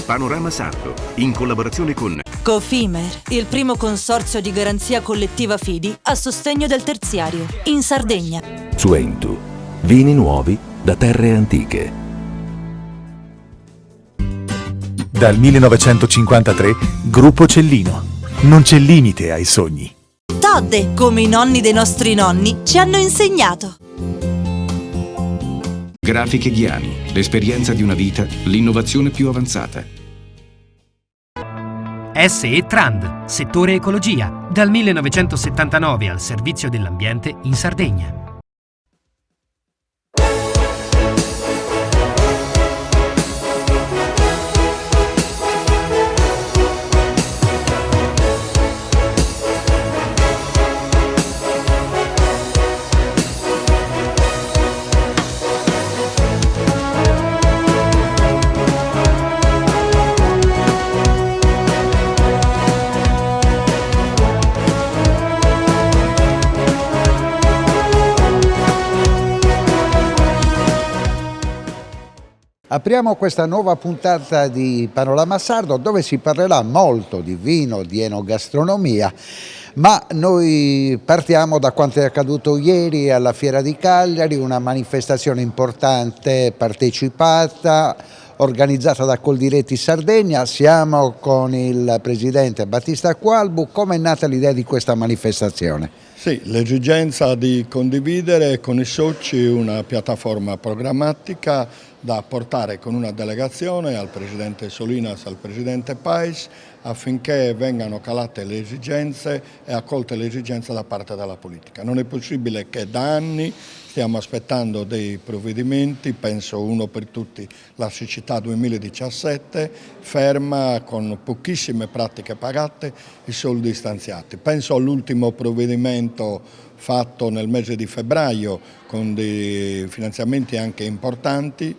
Panorama Sardo, in collaborazione con Cofimer, il primo consorzio di garanzia collettiva fidi a sostegno del terziario, in Sardegna. Suentu, vini nuovi da terre antiche. Dal 1953, Gruppo Cellino. Non c'è limite ai sogni. Todde, come i nonni dei nostri nonni ci hanno insegnato. Grafiche Ghiani, l'esperienza di una vita, l'innovazione più avanzata. SE Trand, settore ecologia, dal 1979 al servizio dell'ambiente in Sardegna. Apriamo questa nuova puntata di Panorama Sardo dove si parlerà molto di vino, di enogastronomia, ma noi partiamo da quanto è accaduto ieri alla Fiera di Cagliari, una manifestazione importante partecipata, organizzata da Coldiretti Sardegna. Siamo con il presidente Battista Qualbu. Come è nata l'idea di questa manifestazione? Sì, l'esigenza di condividere con i soci una piattaforma programmatica da portare con una delegazione al Presidente Solinas, al Presidente Pais, affinché vengano calate le esigenze e accolte le esigenze da parte della politica. Non è possibile che da anni stiamo aspettando dei provvedimenti, penso uno per tutti, la siccità 2017, ferma con pochissime pratiche pagate, i soldi stanziati. Penso all'ultimo provvedimento fatto nel mese di febbraio con dei finanziamenti anche importanti,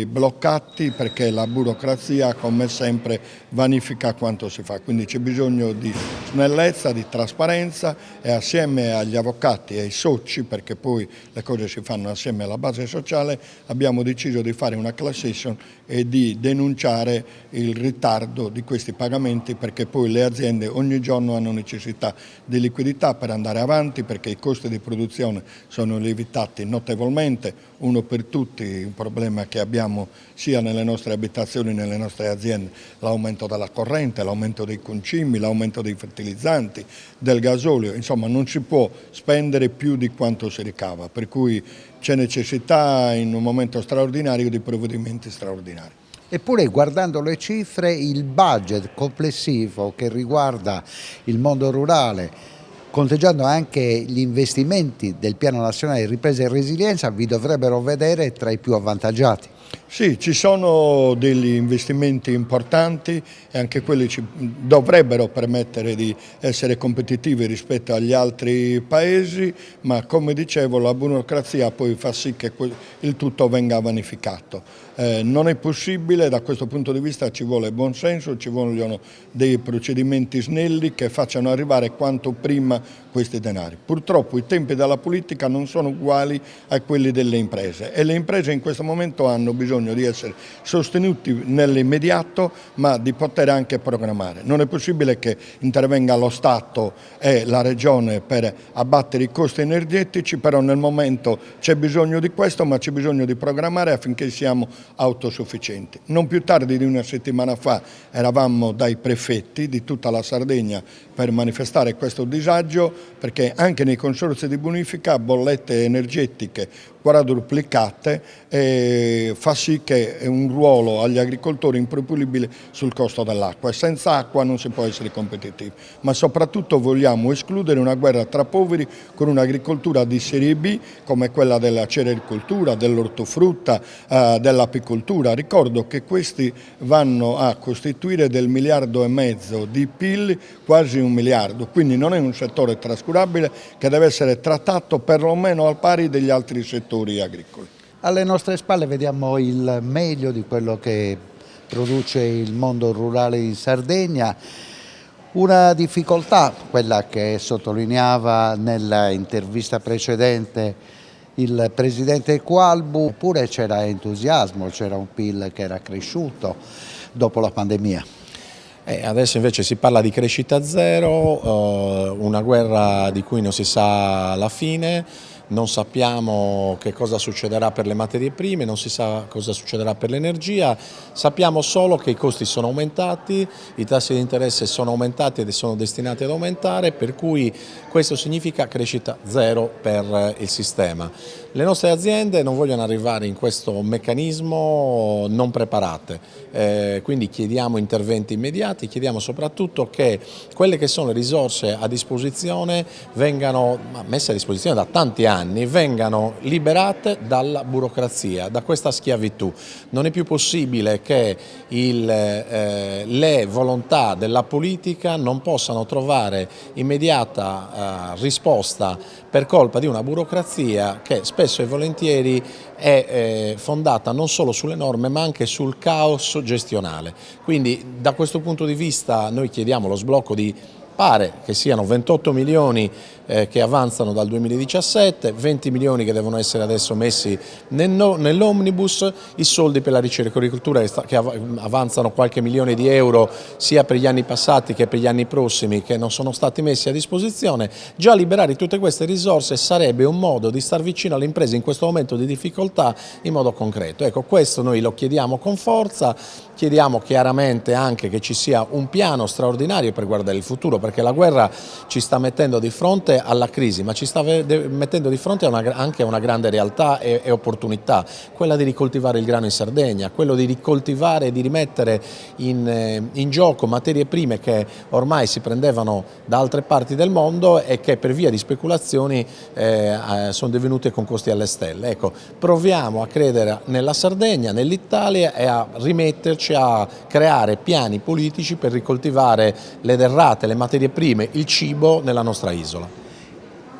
bloccati perché la burocrazia, come sempre, vanifica quanto si fa. Quindi c'è bisogno di snellezza, di trasparenza e assieme agli avvocati e ai soci, perché poi le cose si fanno assieme alla base sociale, abbiamo deciso di fare una class action e di denunciare il ritardo di questi pagamenti, perché poi le aziende ogni giorno hanno necessità di liquidità per andare avanti, perché i costi di produzione sono lievitati notevolmente, uno per tutti, un problema che abbiamo sia nelle nostre abitazioni, nelle nostre aziende, l'aumento della corrente, l'aumento dei concimi, l'aumento dei fertilizzanti, del gasolio, insomma non si può spendere più di quanto si ricava, per cui c'è necessità in un momento straordinario di provvedimenti straordinari. Eppure, guardando le cifre, il budget complessivo che riguarda il mondo rurale, conteggiando anche gli investimenti del Piano Nazionale di Ripresa e Resilienza, vi dovrebbero vedere tra i più avvantaggiati. Sì, ci sono degli investimenti importanti e anche quelli ci dovrebbero permettere di essere competitivi rispetto agli altri paesi, ma come dicevo la burocrazia poi fa sì che il tutto venga vanificato. Non è possibile, da questo punto di vista ci vuole buon senso, ci vogliono dei procedimenti snelli che facciano arrivare quanto prima questi denari. Purtroppo i tempi della politica non sono uguali a quelli delle imprese e le imprese in questo momento hanno bisogno di essere sostenuti nell'immediato, ma di poter anche programmare. Non è possibile che intervenga lo Stato e la Regione per abbattere i costi energetici, però nel momento c'è bisogno di questo, ma c'è bisogno di programmare affinché siamo autosufficienti. Non più tardi di una settimana fa eravamo dai prefetti di tutta la Sardegna per manifestare questo disagio, perché anche nei consorzi di bonifica bollette energetiche quadruplicate fa sì che è un ruolo agli agricoltori improponibile sul costo dell'acqua e senza acqua non si può essere competitivi, ma soprattutto vogliamo escludere una guerra tra poveri con un'agricoltura di serie B come quella della cerealicoltura, dell'ortofrutta, dell'apicoltura. Ricordo che questi vanno a costituire del 1,5 miliardi di PIL, quasi 1 miliardo, quindi non è un settore trascurabile che deve essere trattato perlomeno al pari degli altri settori agricoli. Alle nostre spalle vediamo il meglio di quello che produce il mondo rurale in Sardegna. Una difficoltà, quella che sottolineava nella intervista precedente il presidente Coalbu, oppure c'era entusiasmo, c'era un PIL che era cresciuto dopo la pandemia? Adesso invece si parla di crescita zero, una guerra di cui non si sa la fine. Non sappiamo che cosa succederà per le materie prime, non si sa cosa succederà per l'energia, sappiamo solo che i costi sono aumentati, i tassi di interesse sono aumentati ed sono destinati ad aumentare, per cui questo significa crescita zero per il sistema. Le nostre aziende non vogliono arrivare in questo meccanismo non preparate, quindi chiediamo interventi immediati, chiediamo soprattutto che quelle che sono le risorse a disposizione vengano messe a disposizione da tanti anni, vengano liberate dalla burocrazia, da questa schiavitù. Non è più possibile che le volontà della politica non possano trovare immediata risposta per colpa di una burocrazia che spesso e volentieri è fondata non solo sulle norme ma anche sul caos gestionale. Quindi da questo punto di vista noi chiediamo lo sblocco di, pare che siano 28 milioni che avanzano dal 2017, 20 milioni che devono essere adesso messi nell'omnibus, i soldi per la ricerca e agricoltura che avanzano qualche milione di euro sia per gli anni passati che per gli anni prossimi che non sono stati messi a disposizione. Già liberare tutte queste risorse sarebbe un modo di star vicino alle imprese in questo momento di difficoltà in modo concreto. Ecco, questo noi lo chiediamo con forza, chiediamo chiaramente anche che ci sia un piano straordinario per guardare il futuro, perché la guerra ci sta mettendo di fronte alla crisi, ma ci sta mettendo di fronte anche a una grande realtà e opportunità, quella di ricoltivare il grano in Sardegna, quello di ricoltivare e di rimettere in gioco materie prime che ormai si prendevano da altre parti del mondo e che per via di speculazioni sono divenute con costi alle stelle. Ecco, proviamo a credere nella Sardegna, nell'Italia e a rimetterci a creare piani politici per ricoltivare le derrate, le materie prime, il cibo nella nostra isola.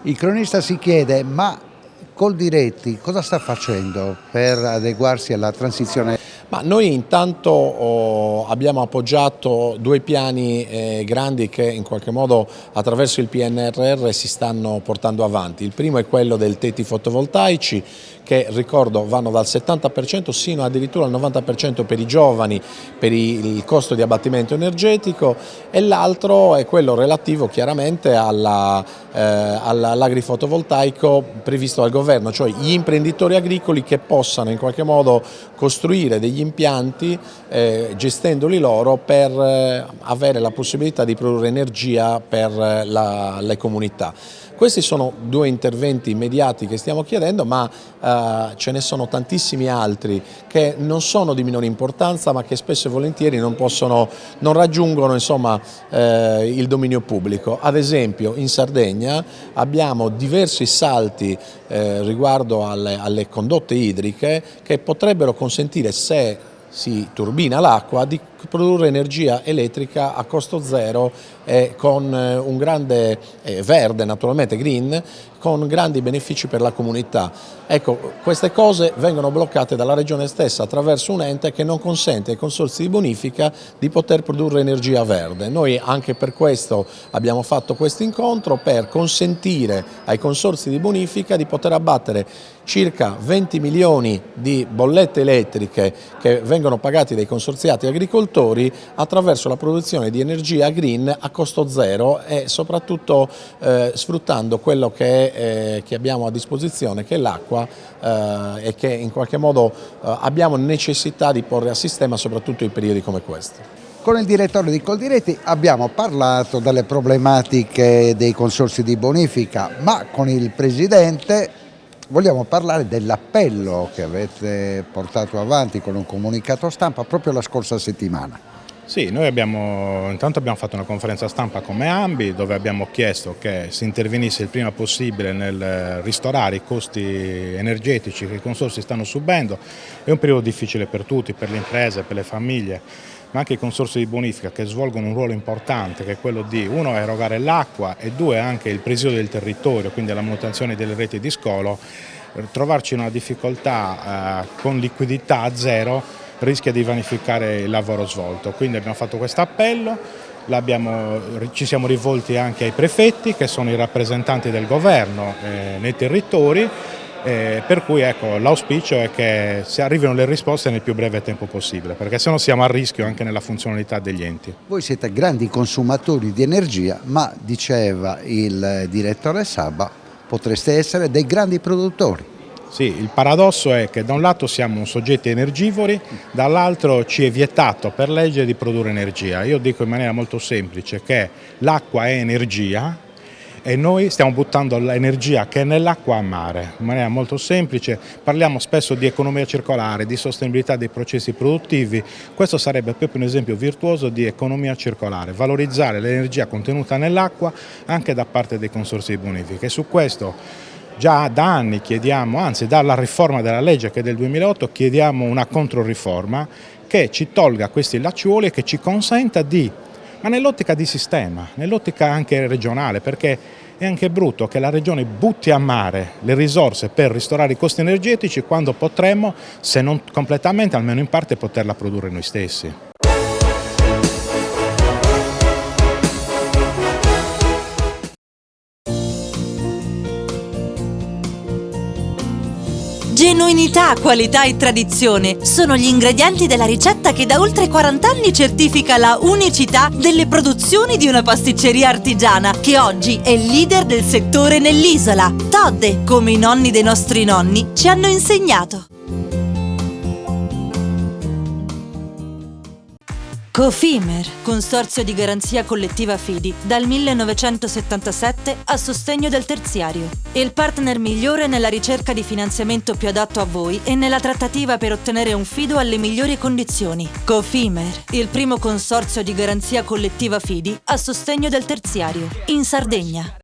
Il cronista si chiede, ma Coldiretti cosa sta facendo per adeguarsi alla transizione? Ma noi intanto abbiamo appoggiato due piani grandi che in qualche modo attraverso il PNRR si stanno portando avanti. Il primo è quello del tetti fotovoltaici che, ricordo, vanno dal 70% sino addirittura al 90% per i giovani per il costo di abbattimento energetico, e l'altro è quello relativo chiaramente all'agrifotovoltaico previsto dal governo, cioè gli imprenditori agricoli che possano in qualche modo costruire degli impianti gestendoli loro per avere la possibilità di produrre energia per le comunità. Questi sono due interventi immediati che stiamo chiedendo, ma ce ne sono tantissimi altri che non sono di minore importanza ma che spesso e volentieri non raggiungono insomma, il dominio pubblico. Ad esempio in Sardegna abbiamo diversi salti riguardo alle condotte idriche che potrebbero consentire, se si turbina l'acqua, di produrre energia elettrica a costo zero e con un grande verde, naturalmente green, con grandi benefici per la comunità. Ecco, queste cose vengono bloccate dalla Regione stessa attraverso un ente che non consente ai consorzi di bonifica di poter produrre energia verde. Noi anche per questo abbiamo fatto questo incontro, per consentire ai consorzi di bonifica di poter abbattere circa 20 milioni di bollette elettriche che vengono pagati dai consorziati agricoltori attraverso la produzione di energia green a costo zero e soprattutto sfruttando quello che abbiamo a disposizione, che è l'acqua, e che in qualche modo abbiamo necessità di porre a sistema soprattutto in periodi come questo. Con il direttore di Coldiretti abbiamo parlato delle problematiche dei consorzi di bonifica, ma con il presidente vogliamo parlare dell'appello che avete portato avanti con un comunicato stampa proprio la scorsa settimana. Sì, noi intanto abbiamo fatto una conferenza stampa come ANBI dove abbiamo chiesto che si intervenisse il prima possibile nel ristorare i costi energetici che i consorzi stanno subendo. È un periodo difficile per tutti, per le imprese, per le famiglie, ma anche i consorzi di bonifica che svolgono un ruolo importante, che è quello di, uno, erogare l'acqua e due, anche il presidio del territorio, quindi la manutenzione delle reti di scolo. Trovarci in una difficoltà con liquidità a zero rischia di vanificare il lavoro svolto, quindi abbiamo fatto questo appello, ci siamo rivolti anche ai prefetti che sono i rappresentanti del governo nei territori Per cui ecco, l'auspicio è che si arrivino le risposte nel più breve tempo possibile, perché sennò siamo a rischio anche nella funzionalità degli enti. Voi siete grandi consumatori di energia, ma diceva il direttore Sabba, potreste essere dei grandi produttori. Sì, il paradosso è che da un lato siamo soggetti energivori, dall'altro ci è vietato per legge di produrre energia. Io dico in maniera molto semplice che l'acqua è energia e noi stiamo buttando l'energia che è nell'acqua a mare. In maniera molto semplice, parliamo spesso di economia circolare, di sostenibilità dei processi produttivi. Questo sarebbe proprio un esempio virtuoso di economia circolare, valorizzare l'energia contenuta nell'acqua anche da parte dei consorzi di bonifica. E su questo già da anni chiediamo, anzi dalla riforma della legge che è del 2008, chiediamo una controriforma che ci tolga questi lacciuoli e che ci consenta di, ma nell'ottica di sistema, nell'ottica anche regionale, perché è anche brutto che la Regione butti a mare le risorse per ristorare i costi energetici quando potremmo, se non completamente, almeno in parte, poterla produrre noi stessi. Genuinità, qualità e tradizione sono gli ingredienti della ricetta che da oltre 40 anni certifica la unicità delle produzioni di una pasticceria artigiana che oggi è leader del settore nell'isola. Todde, come i nonni dei nostri nonni ci hanno insegnato. Cofimer, consorzio di garanzia collettiva Fidi, dal 1977 a sostegno del terziario. Il partner migliore nella ricerca di finanziamento più adatto a voi e nella trattativa per ottenere un fido alle migliori condizioni. Cofimer, il primo consorzio di garanzia collettiva Fidi a sostegno del terziario, in Sardegna.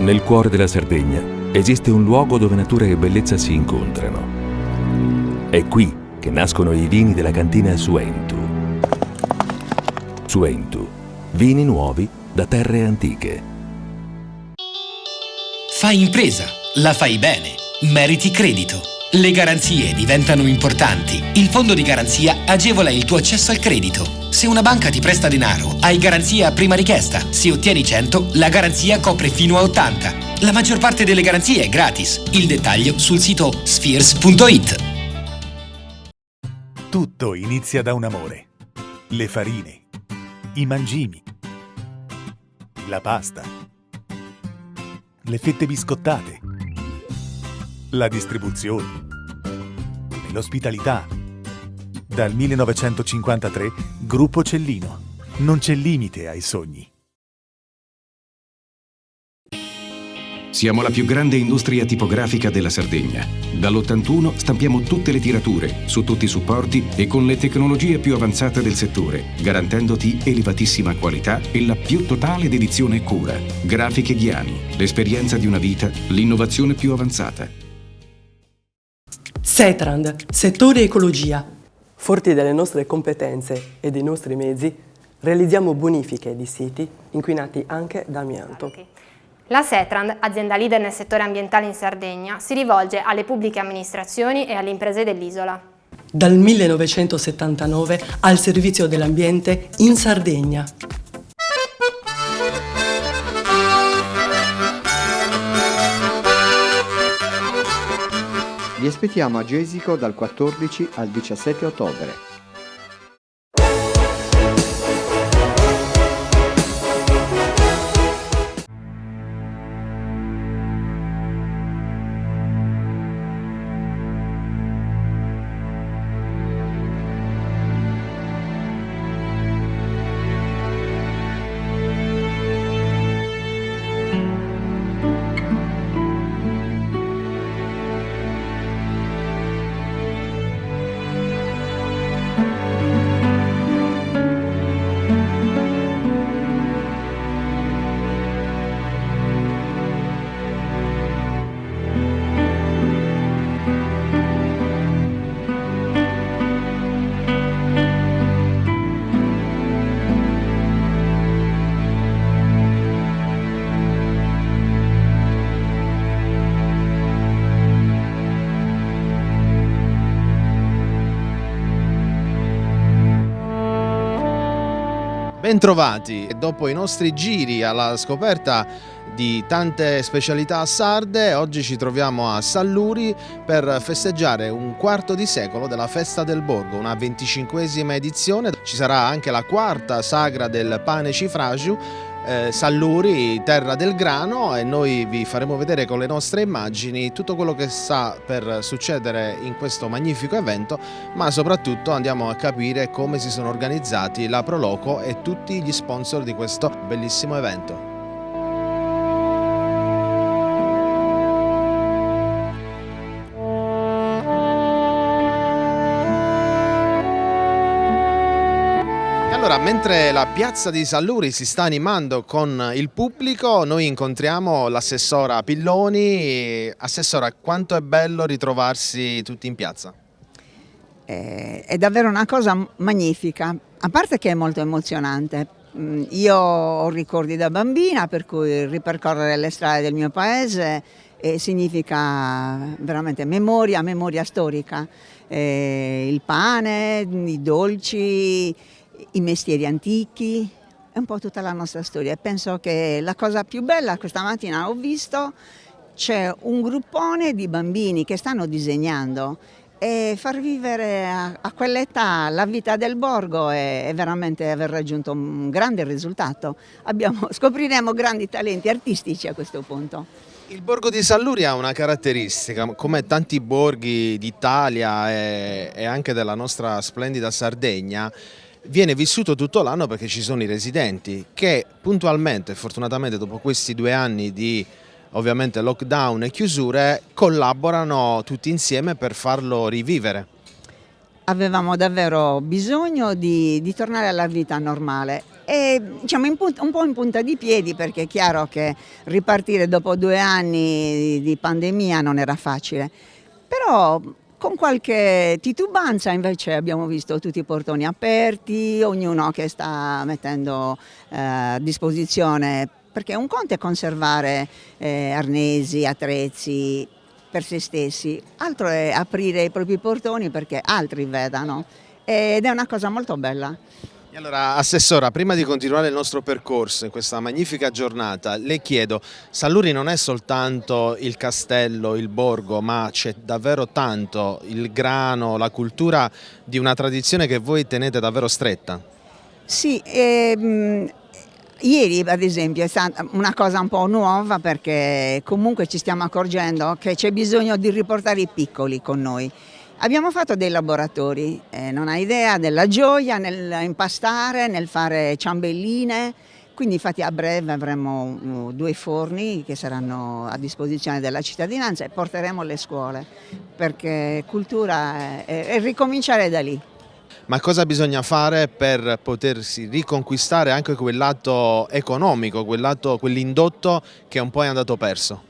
Nel cuore della Sardegna esiste un luogo dove natura e bellezza si incontrano. È qui che nascono i vini della cantina Suentu. Suentu, vini nuovi da terre antiche. Fai impresa, la fai bene, meriti credito. Le garanzie diventano importanti. Il fondo di garanzia agevola il tuo accesso al credito. Se una banca ti presta denaro, hai garanzia a prima richiesta. Se ottieni 100, la garanzia copre fino a 80. La maggior parte delle garanzie è gratis. Il dettaglio sul sito spheres.it. Tutto inizia da un amore. Le farine, i mangimi, la pasta, le fette biscottate, la distribuzione e l'ospitalità. Dal 1953, Gruppo Cellino. Non c'è limite ai sogni. Siamo la più grande industria tipografica della Sardegna. Dall'81 stampiamo tutte le tirature, su tutti i supporti e con le tecnologie più avanzate del settore, garantendoti elevatissima qualità e la più totale dedizione e cura. Grafiche Ghiani, l'esperienza di una vita, l'innovazione più avanzata. Setrand, settore ecologia. Forti delle nostre competenze e dei nostri mezzi, realizziamo bonifiche di siti inquinati anche da amianto. La Setrand, azienda leader nel settore ambientale in Sardegna, si rivolge alle pubbliche amministrazioni e alle imprese dell'isola. Dal 1979 al servizio dell'ambiente in Sardegna. Vi aspettiamo a Gesico dal 14 al 17 ottobre. Bentrovati, dopo i nostri giri alla scoperta di tante specialità sarde, oggi ci troviamo a Salluri per festeggiare un quarto di secolo della Festa del Borgo, una 25esima edizione. Ci sarà anche la quarta sagra del pane cifragiu, Salluri, terra del grano, e noi vi faremo vedere con le nostre immagini tutto quello che sta per succedere in questo magnifico evento, ma soprattutto andiamo a capire come si sono organizzati la Proloco e tutti gli sponsor di questo bellissimo evento. Allora, mentre la piazza di Salluri si sta animando con il pubblico, noi incontriamo l'assessora Pilloni. Assessora, quanto è bello ritrovarsi tutti in piazza? È davvero una cosa magnifica, a parte che è molto emozionante. Io ho ricordi da bambina, per cui ripercorrere le strade del mio paese significa veramente memoria storica. Il pane, i dolci, i mestieri antichi, è un po' tutta la nostra storia. E penso che la cosa più bella, questa mattina ho visto, c'è un gruppone di bambini che stanno disegnando, e far vivere a quell'età la vita del borgo è veramente aver raggiunto un grande risultato. Scopriremo grandi talenti artistici a questo punto. Il borgo di Salluri ha una caratteristica, come tanti borghi d'Italia e anche della nostra splendida Sardegna, viene vissuto tutto l'anno perché ci sono i residenti che puntualmente, fortunatamente dopo questi 2 anni di ovviamente lockdown e chiusure, collaborano tutti insieme per farlo rivivere. Avevamo davvero bisogno di tornare alla vita normale e diciamo un po' in punta di piedi, perché è chiaro che ripartire dopo 2 anni di pandemia non era facile, però con qualche titubanza invece abbiamo visto tutti i portoni aperti, ognuno che sta mettendo a disposizione, perché un conto è conservare arnesi, attrezzi per se stessi, altro è aprire i propri portoni perché altri vedano, ed è una cosa molto bella. E allora, Assessora, prima di continuare il nostro percorso in questa magnifica giornata, le chiedo, Salluri non è soltanto il castello, il borgo, ma c'è davvero tanto, il grano, la cultura di una tradizione che voi tenete davvero stretta. Sì, ieri ad esempio è stata una cosa un po' nuova, perché comunque ci stiamo accorgendo che c'è bisogno di riportare i piccoli con noi. Abbiamo fatto dei laboratori, non hai idea della gioia nel impastare, nel fare ciambelline, quindi infatti a breve avremo 2 forni che saranno a disposizione della cittadinanza e porteremo alle scuole, perché cultura è ricominciare da lì. Ma cosa bisogna fare per potersi riconquistare anche quel lato economico, quell'indotto che un po' è andato perso?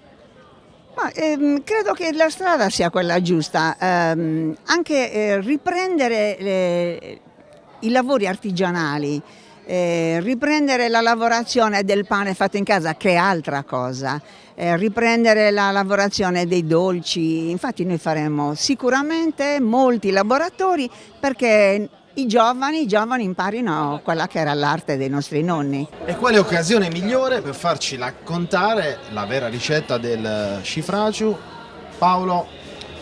Ma, credo che la strada sia quella giusta, anche riprendere i lavori artigianali, riprendere la lavorazione del pane fatto in casa, che è altra cosa, riprendere la lavorazione dei dolci. Infatti noi faremo sicuramente molti laboratori perché i giovani imparino quella che era l'arte dei nostri nonni. E quale occasione migliore per farci raccontare la vera ricetta del cifragiu? Paolo?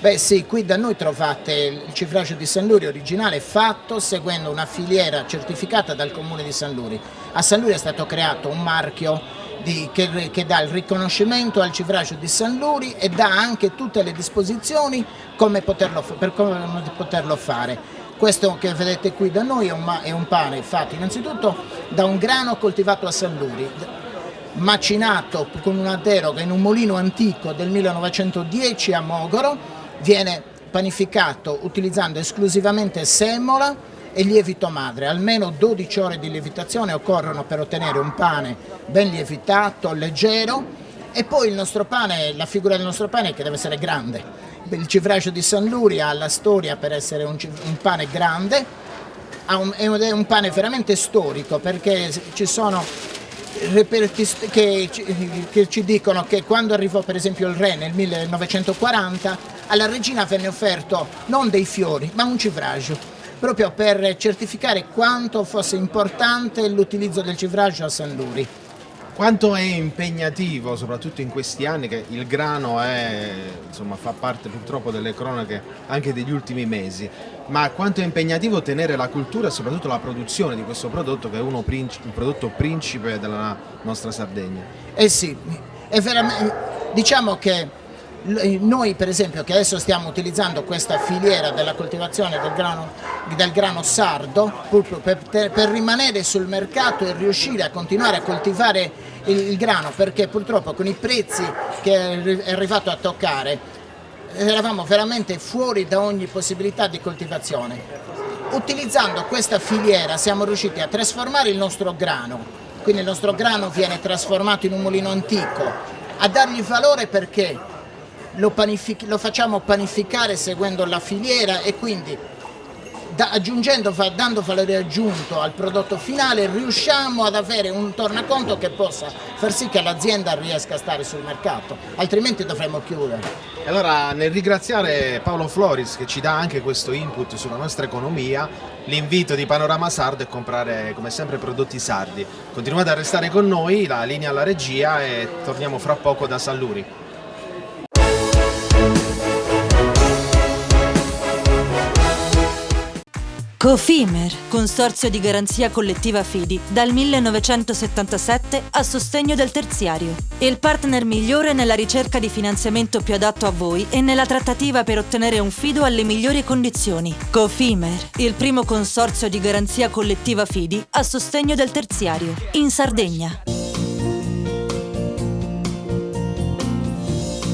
Beh sì, qui da noi trovate il cifragiu di Salluri originale, fatto seguendo una filiera certificata dal comune di Salluri. A Salluri è stato creato un marchio che dà il riconoscimento al cifragiu di Salluri e dà anche tutte le disposizioni per come poterlo fare. Questo che vedete qui da noi è un pane fatto innanzitutto da un grano coltivato a Salluri, macinato con una deroga in un mulino antico del 1910 a Mogoro, viene panificato utilizzando esclusivamente semola e lievito madre. Almeno 12 ore di lievitazione occorrono per ottenere un pane ben lievitato, leggero, e poi il nostro pane, la figura del nostro pane è che deve essere grande. Il cifragiu di Salluri ha la storia per essere un pane grande, è un pane veramente storico, perché ci sono reperti che ci dicono che quando arrivò per esempio il re nel 1940 alla regina venne offerto non dei fiori ma un cifragiu. proprio per certificare quanto fosse importante l'utilizzo del cifraggio a San Luri. Quanto è impegnativo, soprattutto in questi anni, che il grano fa parte purtroppo delle cronache anche degli ultimi mesi, ma quanto è impegnativo tenere la cultura e soprattutto la produzione di questo prodotto, che è un prodotto principe della nostra Sardegna? Eh sì, è veramente, diciamo che noi per esempio che adesso stiamo utilizzando questa filiera della coltivazione del grano sardo proprio per rimanere sul mercato e riuscire a continuare a coltivare il grano, perché purtroppo con i prezzi che è arrivato a toccare eravamo veramente fuori da ogni possibilità di coltivazione. Utilizzando questa filiera siamo riusciti a trasformare il nostro grano, quindi il nostro grano viene trasformato in un mulino antico, a dargli valore perché lo facciamo panificare seguendo la filiera e quindi dando valore aggiunto al prodotto finale riusciamo ad avere un tornaconto che possa far sì che l'azienda riesca a stare sul mercato, altrimenti dovremmo chiudere. E allora, nel ringraziare Paolo Floris che ci dà anche questo input sulla nostra economia, l'invito di Panorama Sardo è comprare come sempre prodotti sardi. Continuate a restare con noi, la linea alla regia, e torniamo fra poco da San Luri. Cofimer, consorzio di garanzia collettiva Fidi, dal 1977 a sostegno del terziario. Il partner migliore nella ricerca di finanziamento più adatto a voi e nella trattativa per ottenere un fido alle migliori condizioni. Cofimer, il primo consorzio di garanzia collettiva Fidi a sostegno del terziario, in Sardegna.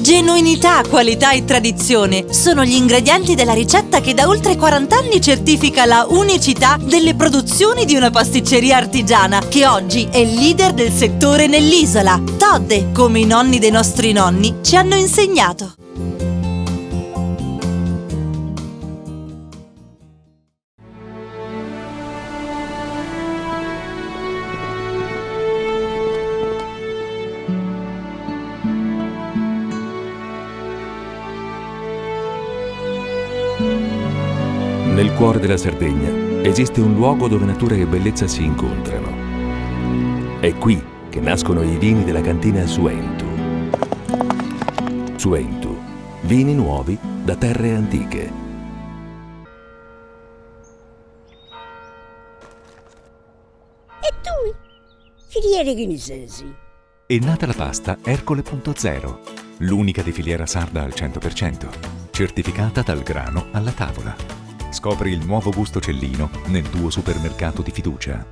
Genuinità, qualità e tradizione sono gli ingredienti della ricetta che da oltre 40 anni certifica la unicità delle produzioni di una pasticceria artigiana che oggi è leader del settore nell'isola. Todde, come i nonni dei nostri nonni ci hanno insegnato. Nel cuore della Sardegna esiste un luogo dove natura e bellezza si incontrano. È qui che nascono i vini della cantina Suentu. Suentu, vini nuovi da terre antiche. E tu? Filiere guinisesi. È nata la pasta Ercole.0, l'unica di filiera sarda al 100%, certificata dal grano alla tavola. Scopri il nuovo gusto Cellino nel tuo supermercato di fiducia.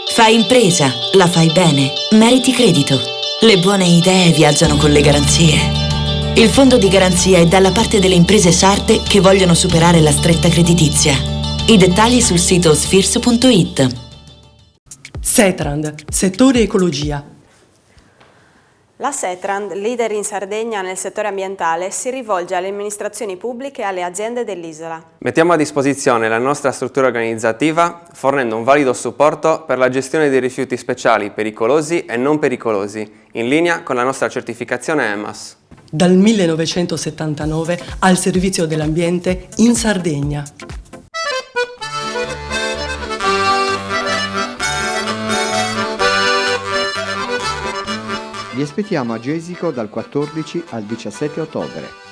Fai impresa, la fai bene, meriti credito. Le buone idee viaggiano con le garanzie. Il fondo di garanzia è dalla parte delle imprese sarde che vogliono superare la stretta creditizia. I dettagli sul sito sfirso.it. Setrand, settore ecologia. La Setrand, leader in Sardegna nel settore ambientale, si rivolge alle amministrazioni pubbliche e alle aziende dell'isola. Mettiamo a disposizione la nostra struttura organizzativa fornendo un valido supporto per la gestione dei rifiuti speciali pericolosi e non pericolosi, in linea con la nostra certificazione EMAS. Dal 1979 al servizio dell'ambiente in Sardegna. Vi aspettiamo a Gesico dal 14 al 17 ottobre.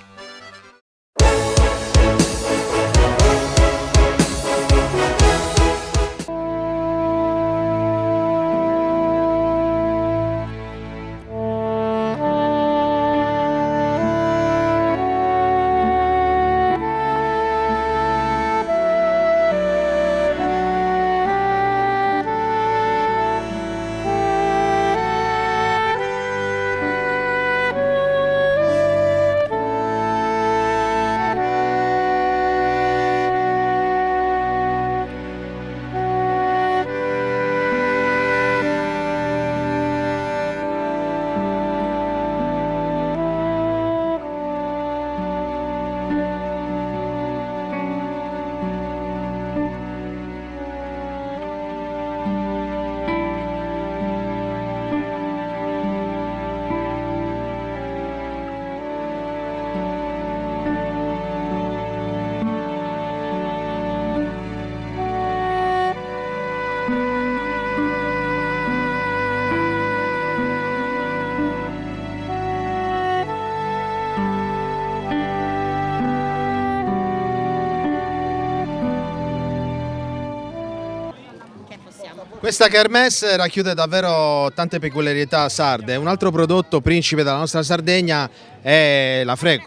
Questa kermesse racchiude davvero tante peculiarità sarde. Un altro prodotto principe della nostra Sardegna è la frego.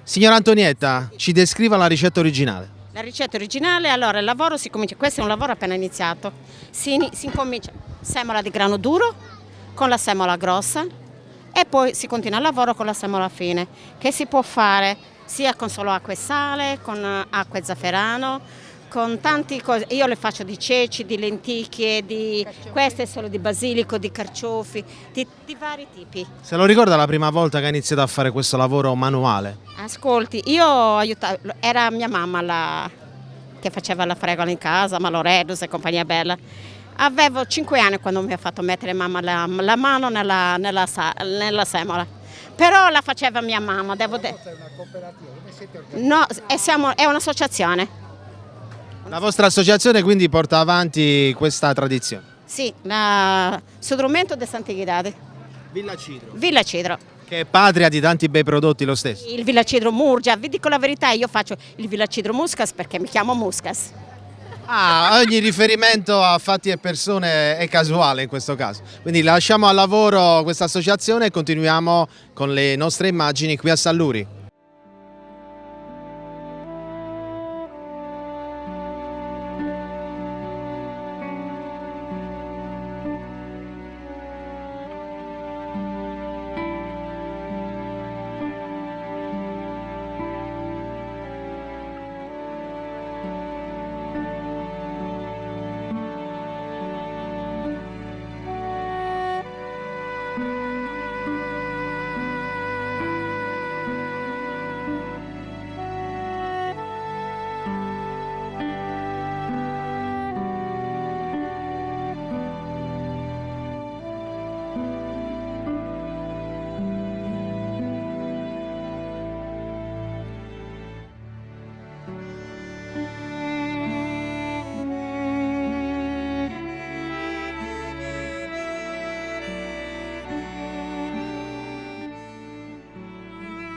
Signora Antonietta, ci descriva la ricetta originale. La ricetta originale, allora il lavoro si comincia, questo è un lavoro appena iniziato, si incomincia semola di grano duro con la semola grossa e poi si continua il lavoro con la semola fine, che si può fare sia con solo acqua e sale, con acqua e zafferano, con tante cose. Io le faccio di ceci, di lenticchie, queste solo di basilico, di carciofi, di vari tipi. Se lo ricorda la prima volta che ha iniziato a fare questo lavoro manuale? Ascolti, io aiutavo, era mia mamma che faceva la fregola in casa, Maloredus e compagnia bella. Avevo 5 anni quando mi ha fatto mettere mamma la mano nella semola. Però la faceva mia mamma, devo dire. È una cooperativa? No, è un'associazione. La vostra associazione quindi porta avanti questa tradizione? Sì, Sodrumento de Sant'Ighidade. Villa Cidro. Villa Cidro. Che è patria di tanti bei prodotti lo stesso. Il Villa Cidro Murgia, vi dico la verità, io faccio il Villa Cidro Muscas perché mi chiamo Muscas. Ogni riferimento a fatti e persone è casuale in questo caso. Quindi lasciamo al lavoro questa associazione e continuiamo con le nostre immagini qui a Salluri.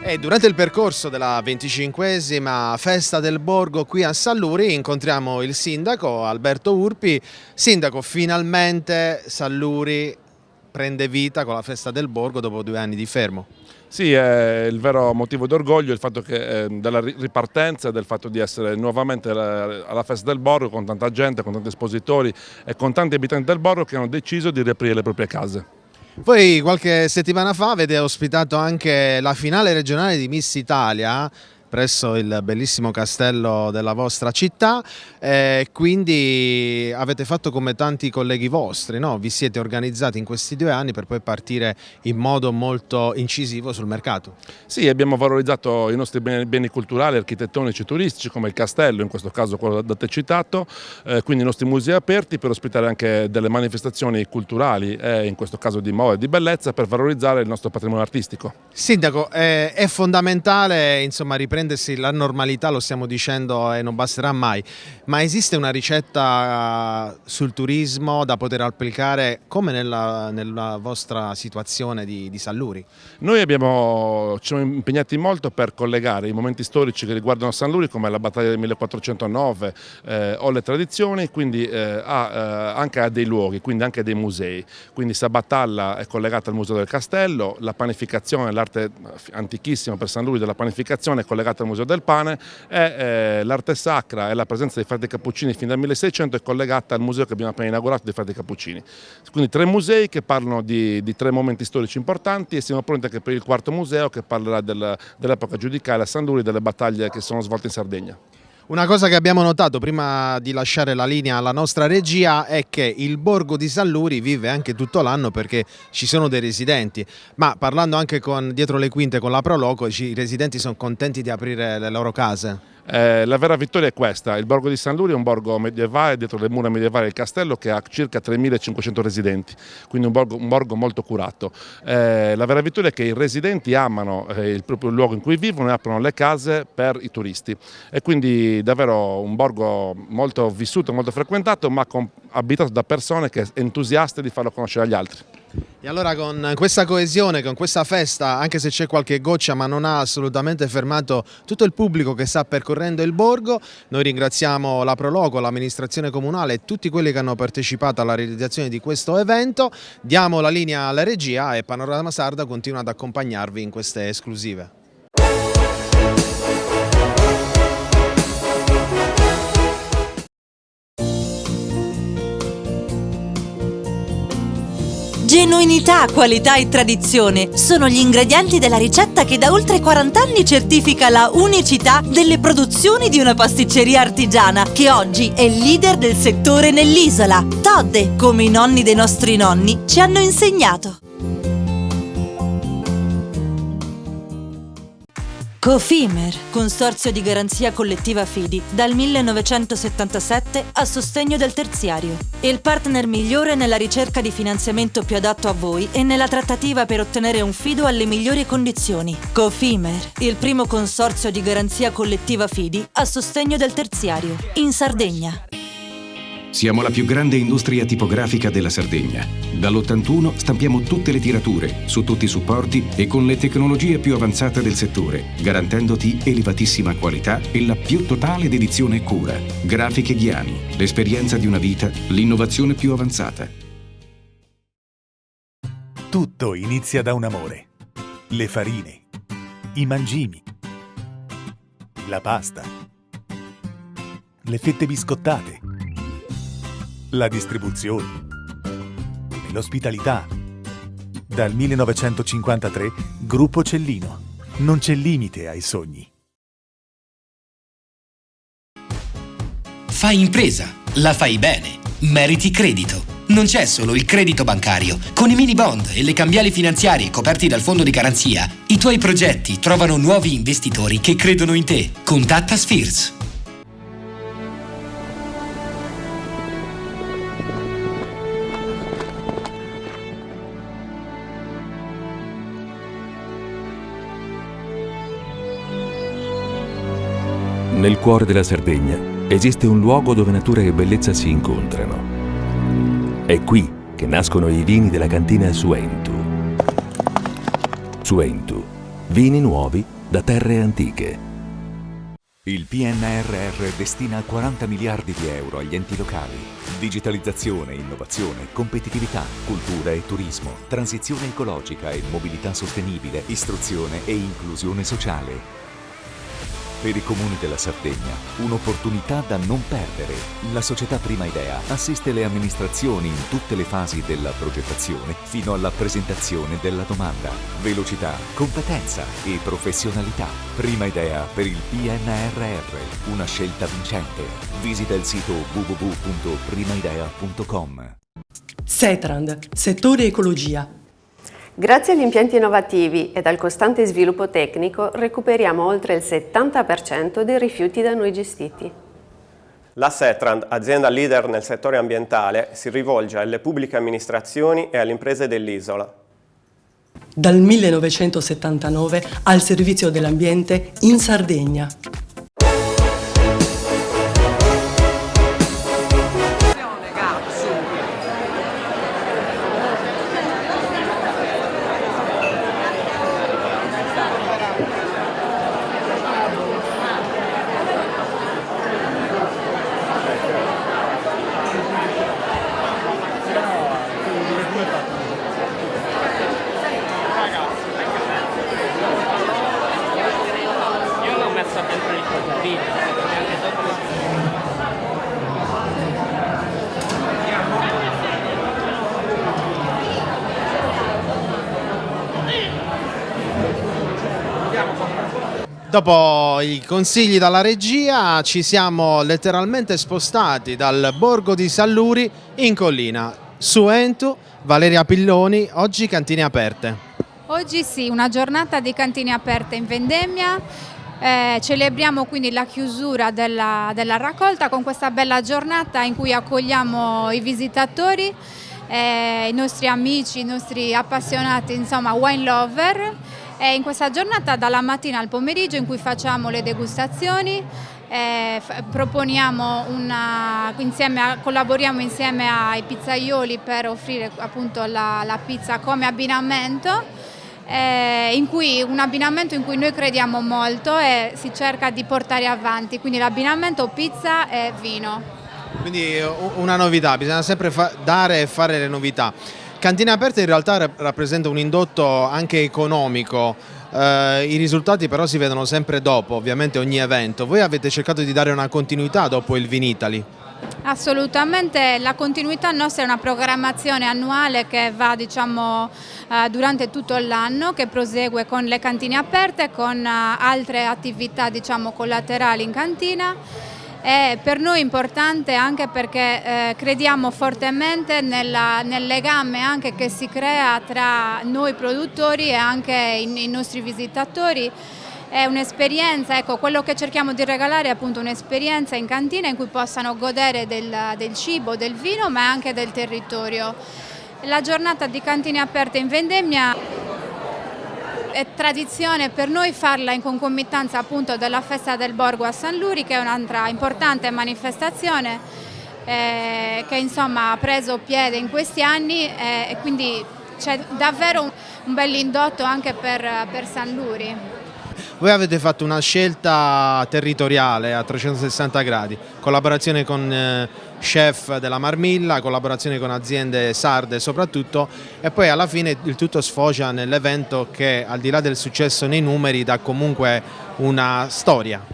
E durante il percorso della 25esima festa del borgo qui a Salluri incontriamo il sindaco Alberto Urpi. Sindaco, finalmente Salluri prende vita con la festa del borgo dopo 2 anni di fermo. Sì, è il vero motivo d'orgoglio il fatto che della ripartenza, del fatto di essere nuovamente alla festa del borgo con tanta gente, con tanti espositori e con tanti abitanti del borgo che hanno deciso di riaprire le proprie case. Voi qualche settimana fa avete ospitato anche la finale regionale di Miss Italia presso il bellissimo castello della vostra città, quindi avete fatto come tanti colleghi vostri, no? Vi siete organizzati in questi 2 anni per poi partire in modo molto incisivo sul mercato. Sì, abbiamo valorizzato i nostri beni culturali, architettonici e turistici come il castello, in questo caso quello da te citato, quindi i nostri musei aperti per ospitare anche delle manifestazioni culturali e in questo caso di moda e di bellezza per valorizzare il nostro patrimonio artistico. Sindaco, è fondamentale insomma riprendersi la normalità, lo stiamo dicendo e non basterà mai, ma esiste una ricetta sul turismo da poter applicare come nella vostra situazione di Salluri? Noi ci siamo impegnati molto per collegare i momenti storici che riguardano Salluri come la battaglia del 1409 o le tradizioni, quindi anche a dei luoghi, quindi anche a dei musei. Quindi Sabattalla è collegata al Museo del Castello, la panificazione, l'arte antichissima per Salluri della panificazione è collegata al Museo del Pane e l'arte sacra e la presenza dei frati Cappuccini fin dal 1600 è collegata al museo che abbiamo appena inaugurato dei frati Cappuccini. Quindi 3 musei che parlano di 3 momenti storici importanti e siamo pronti anche per il 4º museo che parlerà dell'epoca giudicale a Salluri e delle battaglie che sono svolte in Sardegna. Una cosa che abbiamo notato prima di lasciare la linea alla nostra regia è che il borgo di Salluri vive anche tutto l'anno perché ci sono dei residenti, ma parlando anche dietro le quinte con la Proloco, i residenti sono contenti di aprire le loro case. La vera vittoria è questa: il borgo di Salluri è un borgo medievale, dietro le mura medievali del castello, che ha circa 3.500 residenti, quindi un borgo molto curato. La vera vittoria è che i residenti amano il proprio luogo in cui vivono e aprono le case per i turisti, e quindi davvero un borgo molto vissuto, molto frequentato, ma abitato da persone che entusiaste di farlo conoscere agli altri. E allora con questa coesione, con questa festa, anche se c'è qualche goccia ma non ha assolutamente fermato tutto il pubblico che sta percorrendo il borgo, noi ringraziamo la Proloco, l'amministrazione comunale e tutti quelli che hanno partecipato alla realizzazione di questo evento. Diamo la linea alla regia e Panorama Sarda continua ad accompagnarvi in queste esclusive. Genuinità, qualità e tradizione sono gli ingredienti della ricetta che da oltre 40 anni certifica la unicità delle produzioni di una pasticceria artigiana che oggi è leader del settore nell'isola. Todde, come i nonni dei nostri nonni ci hanno insegnato. Cofimer, consorzio di garanzia collettiva Fidi, dal 1977 a sostegno del terziario. Il partner migliore nella ricerca di finanziamento più adatto a voi e nella trattativa per ottenere un fido alle migliori condizioni. Cofimer, il primo consorzio di garanzia collettiva Fidi a sostegno del terziario, in Sardegna. Siamo la più grande industria tipografica della Sardegna. Dall'81 stampiamo tutte le tirature, su tutti i supporti e con le tecnologie più avanzate del settore, garantendoti elevatissima qualità e la più totale dedizione e cura. Grafiche Ghiani, l'esperienza di una vita, l'innovazione più avanzata. Tutto inizia da un amore. Le farine, i mangimi, la pasta, le fette biscottate, la distribuzione e l'ospitalità. Dal 1953, Gruppo Cellino. Non c'è limite ai sogni. Fai impresa, la fai bene, meriti credito. Non c'è solo il credito bancario. Con i mini bond e le cambiali finanziarie coperti dal fondo di garanzia, i tuoi progetti trovano nuovi investitori che credono in te. Contatta Spheres. Nel cuore della Sardegna esiste un luogo dove natura e bellezza si incontrano. È qui che nascono i vini della cantina Suentu. Suentu, vini nuovi da terre antiche. Il PNRR destina 40 miliardi di euro agli enti locali. Digitalizzazione, innovazione, competitività, cultura e turismo, transizione ecologica e mobilità sostenibile, istruzione e inclusione sociale. Per i comuni della Sardegna, un'opportunità da non perdere. La società Prima Idea assiste le amministrazioni in tutte le fasi della progettazione fino alla presentazione della domanda. Velocità, competenza e professionalità. Prima Idea per il PNRR, una scelta vincente. Visita il sito www.primaidea.com. Setrand, settore ecologia. Grazie agli impianti innovativi e al costante sviluppo tecnico recuperiamo oltre il 70% dei rifiuti da noi gestiti. La Setrand, azienda leader nel settore ambientale, si rivolge alle pubbliche amministrazioni e alle imprese dell'isola. Dal 1979 al servizio dell'ambiente in Sardegna. Dopo i consigli dalla regia ci siamo letteralmente spostati dal borgo di Salluri in collina. Suentu, Valeria Pilloni, oggi cantine aperte. Oggi sì, una giornata di cantine aperte in vendemmia. Celebriamo quindi la chiusura della raccolta con questa bella giornata in cui accogliamo i visitatori, i nostri amici, i nostri appassionati, insomma wine lover. In questa giornata dalla mattina al pomeriggio in cui facciamo le degustazioni, collaboriamo insieme ai pizzaioli per offrire appunto la pizza come abbinamento, un abbinamento in cui noi crediamo molto e si cerca di portare avanti, quindi l'abbinamento pizza e vino. Quindi una novità, bisogna sempre dare e fare le novità. Cantine Aperte in realtà rappresenta un indotto anche economico, i risultati però si vedono sempre dopo, ovviamente ogni evento. Voi avete cercato di dare una continuità dopo il Vinitaly? Assolutamente, la continuità nostra è una programmazione annuale che va durante tutto l'anno, che prosegue con le cantine aperte, con altre attività collaterali in cantina. È per noi importante anche perché crediamo fortemente nel legame anche che si crea tra noi produttori e anche i nostri visitatori. È un'esperienza, quello che cerchiamo di regalare è appunto un'esperienza in cantina in cui possano godere del cibo, del vino, ma anche del territorio. La giornata di cantine aperte in vendemmia è tradizione per noi farla in concomitanza appunto della festa del Borgo a San Luri, che è un'altra importante manifestazione che insomma ha preso piede in questi anni e quindi c'è davvero un bell'indotto anche per San Luri. Voi avete fatto una scelta territoriale a 360 gradi, collaborazione con chef della Marmilla, collaborazione con aziende sarde soprattutto, e poi alla fine il tutto sfocia nell'evento che al di là del successo nei numeri dà comunque una storia.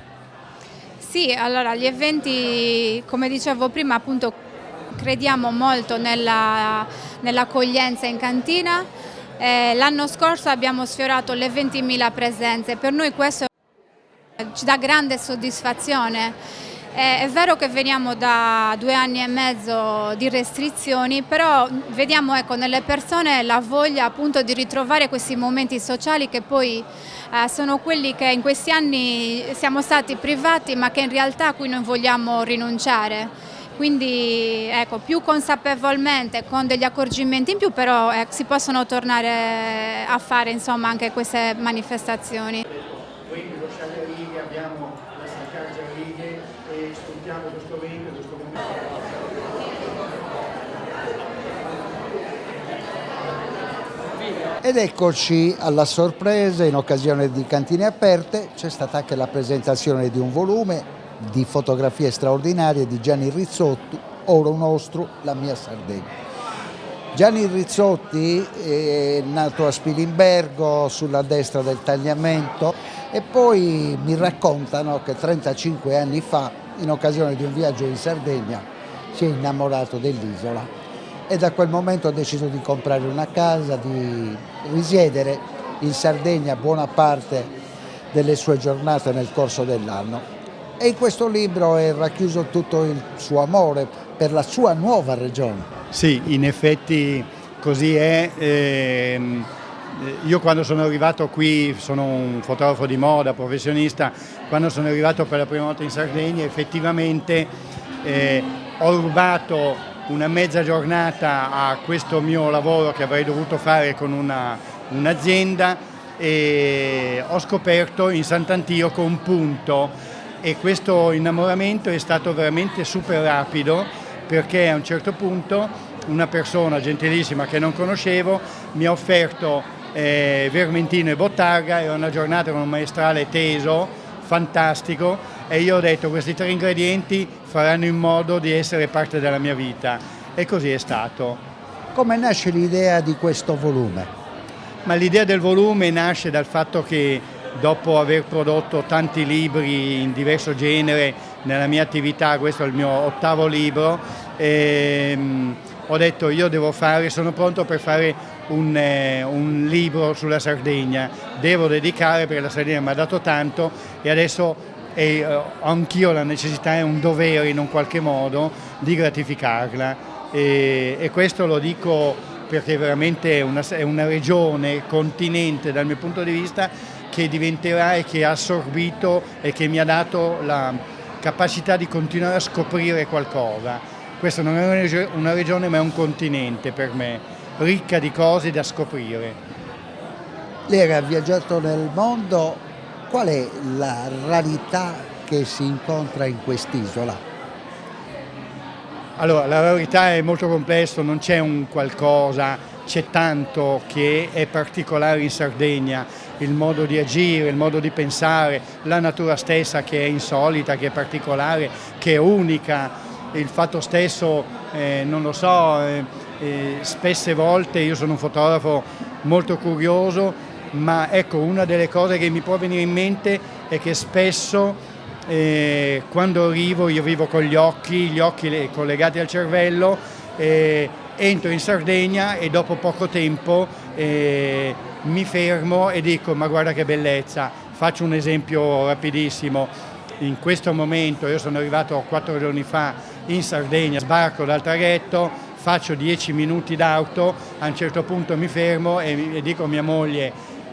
Sì, allora gli eventi, come dicevo prima, appunto crediamo molto nell'accoglienza in cantina. L'anno scorso abbiamo sfiorato le 20.000 presenze, per noi questo ci dà grande soddisfazione. È vero che veniamo da 2 anni e mezzo di restrizioni, però vediamo nelle persone la voglia appunto di ritrovare questi momenti sociali che poi sono quelli che in questi anni siamo stati privati ma che in realtà a cui non vogliamo rinunciare. Quindi più consapevolmente, con degli accorgimenti in più, però si possono tornare a fare insomma anche queste manifestazioni. Poi nello Scialle Righe abbiamo la Staccargia Righe e spuntiamo questo vento, questo momento. Ed eccoci alla sorpresa, in occasione di Cantine Aperte c'è stata anche la presentazione di un volume di fotografie straordinarie di Gianni Rizzotti, Oro Nostro, la mia Sardegna. Gianni Rizzotti è nato a Spilimbergo, sulla destra del tagliamento, e poi mi raccontano che 35 anni fa, in occasione di un viaggio in Sardegna, si è innamorato dell'isola e da quel momento ha deciso di comprare una casa, di risiedere in Sardegna buona parte delle sue giornate nel corso dell'anno. E in questo libro è racchiuso tutto il suo amore per la sua nuova regione. Sì, in effetti così è. Io quando sono arrivato qui, sono un fotografo di moda, professionista, quando sono arrivato per la prima volta in Sardegna effettivamente ho rubato una mezza giornata a questo mio lavoro che avrei dovuto fare con un'azienda e ho scoperto in Sant'Antioco un punto. E questo innamoramento è stato veramente super rapido, perché a un certo punto una persona gentilissima che non conoscevo mi ha offerto vermentino e bottarga, era una giornata con un maestrale teso, fantastico, e io ho detto questi 3 ingredienti faranno in modo di essere parte della mia vita, e così è stato. Come nasce l'idea di questo volume? Ma l'idea del volume nasce dal fatto che dopo aver prodotto tanti libri in diverso genere nella mia attività, questo è il mio 8º libro, ho detto sono pronto per fare un libro sulla Sardegna, devo dedicare perché la Sardegna mi ha dato tanto e adesso anch'io ho la necessità e un dovere in un qualche modo di gratificarla e questo lo dico perché veramente è una regione, continente dal mio punto di vista, che diventerà e che ha assorbito e che mi ha dato la capacità di continuare a scoprire qualcosa. Questa non è una regione ma è un continente per me, ricca di cose da scoprire. Lei ha viaggiato nel mondo, qual è la rarità che si incontra in quest'isola? Allora, la verità è molto complesso, non c'è un qualcosa, c'è tanto che è particolare in Sardegna, il modo di agire, il modo di pensare, la natura stessa che è insolita, che è particolare, che è unica, il fatto stesso, non lo so, spesse volte io sono un fotografo molto curioso, ma ecco, una delle cose che mi può venire in mente è che spesso quando arrivo, io vivo con gli occhi collegati al cervello, entro in Sardegna e dopo poco tempo mi fermo e dico ma guarda che bellezza. Faccio un esempio rapidissimo. In questo momento io sono arrivato 4 giorni fa in Sardegna, sbarco dal traghetto, faccio 10 minuti d'auto, a un certo punto mi fermo e dico a mia moglie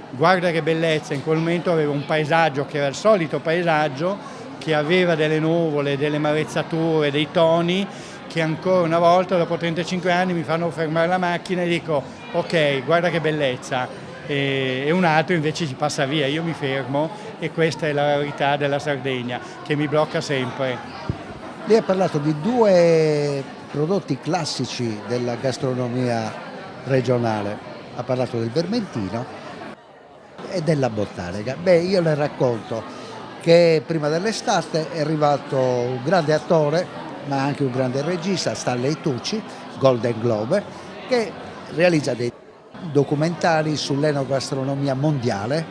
guarda che bellezza. In quel momento avevo un paesaggio che era il solito paesaggio, che aveva delle nuvole, delle marezzature, dei toni che ancora una volta dopo 35 anni mi fanno fermare la macchina e dico ok, guarda che bellezza, e un altro invece ci passa via, io mi fermo e questa è la rarità della Sardegna che mi blocca sempre. Lei ha parlato di 2 prodotti classici della gastronomia regionale, ha parlato del vermentino e della bottariga. Beh, io le racconto che prima dell'estate è arrivato un grande attore, ma anche un grande regista, Stanley Tucci, Golden Globe, che realizza dei documentari sull'enogastronomia mondiale.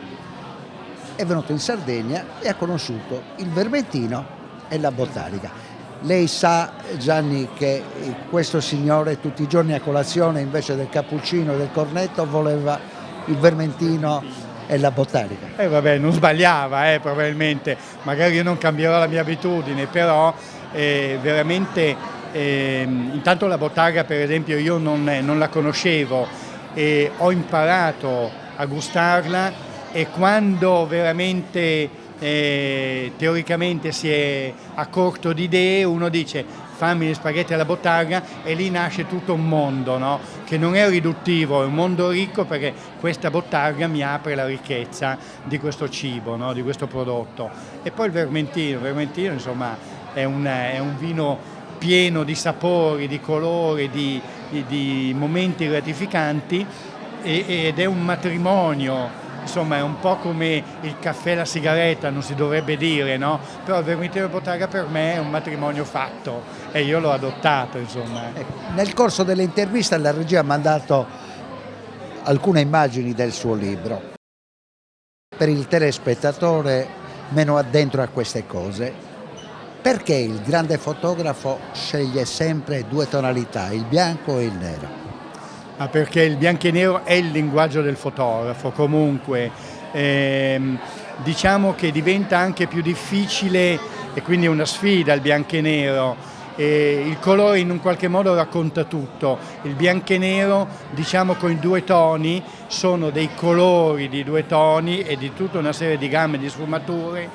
È venuto in Sardegna e ha conosciuto il vermentino e la bottariga. Lei sa, Gianni, che questo signore tutti i giorni a colazione invece del cappuccino e del cornetto voleva il vermentino e la bottariga. Vabbè, non sbagliava, probabilmente, magari io non cambierò la mia abitudine, però veramente intanto la bottariga per esempio io non la conoscevo e ho imparato a gustarla, e quando veramente teoricamente si è a corto di idee uno dice fammi gli spaghetti alla bottariga e lì nasce tutto un mondo, no? Che non è riduttivo, è un mondo ricco perché questa bottariga mi apre la ricchezza di questo cibo, no? Di questo prodotto. E poi il vermentino insomma è un vino pieno di sapori, di colori, di momenti gratificanti ed è un matrimonio. Insomma è un po' come il caffè e la sigaretta, non si dovrebbe dire, no? Però il vermentino e bottariga per me è un matrimonio fatto e io l'ho adottato, insomma. Nel corso dell'intervista la regia ha mandato alcune immagini del suo libro. Per il telespettatore meno addentro a queste cose, perché il grande fotografo sceglie sempre 2 tonalità, il bianco e il nero? Perché il bianco e nero è il linguaggio del fotografo, comunque diciamo che diventa anche più difficile e quindi è una sfida il bianco e nero. Il colore in un qualche modo racconta tutto, il bianco e nero diciamo con i 2 toni sono dei colori di 2 toni e di tutta una serie di gambe di sfumature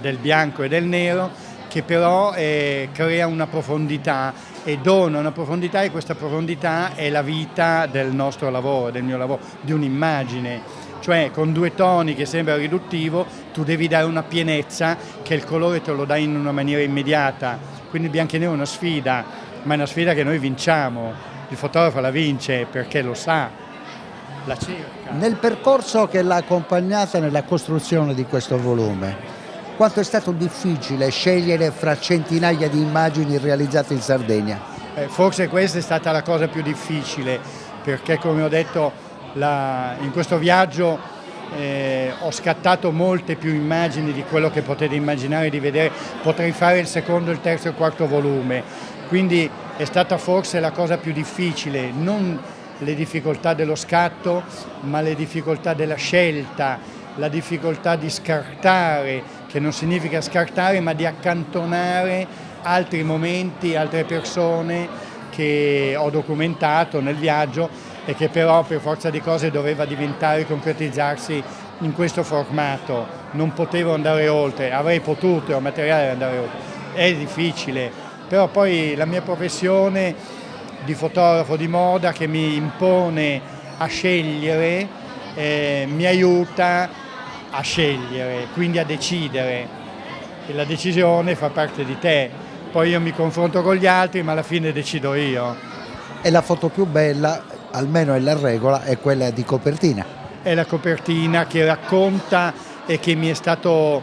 del bianco e del nero che però crea una profondità e dona una profondità, e questa profondità è la vita del nostro lavoro, del mio lavoro, di un'immagine. Cioè con 2 toni che sembra riduttivo tu devi dare una pienezza che il colore te lo dà in una maniera immediata. Quindi il bianco e nero è una sfida, ma è una sfida che noi vinciamo. Il fotografo la vince perché lo sa, la cerca. Nel percorso che l'ha accompagnata nella costruzione di questo volume, quanto è stato difficile scegliere fra centinaia di immagini realizzate in Sardegna? Forse questa è stata la cosa più difficile, perché come ho detto in questo viaggio ho scattato molte più immagini di quello che potete immaginare di vedere. Potrei fare il secondo, il terzo e il quarto volume, quindi è stata forse la cosa più difficile, non le difficoltà dello scatto, ma le difficoltà della scelta, la difficoltà di scartare, che non significa scartare, ma di accantonare altri momenti, altre persone che ho documentato nel viaggio e che però per forza di cose doveva diventare, concretizzarsi in questo formato. Non potevo andare oltre, avrei potuto, ho materiale per andare oltre. È difficile, però poi la mia professione di fotografo di moda che mi impone a scegliere, mi aiuta a scegliere, quindi a decidere. e la decisione fa parte di te. Poi io mi confronto con gli altri, ma alla fine decido io. E la foto più bella, almeno è la regola, è quella di copertina. È la copertina che racconta e che mi è stato,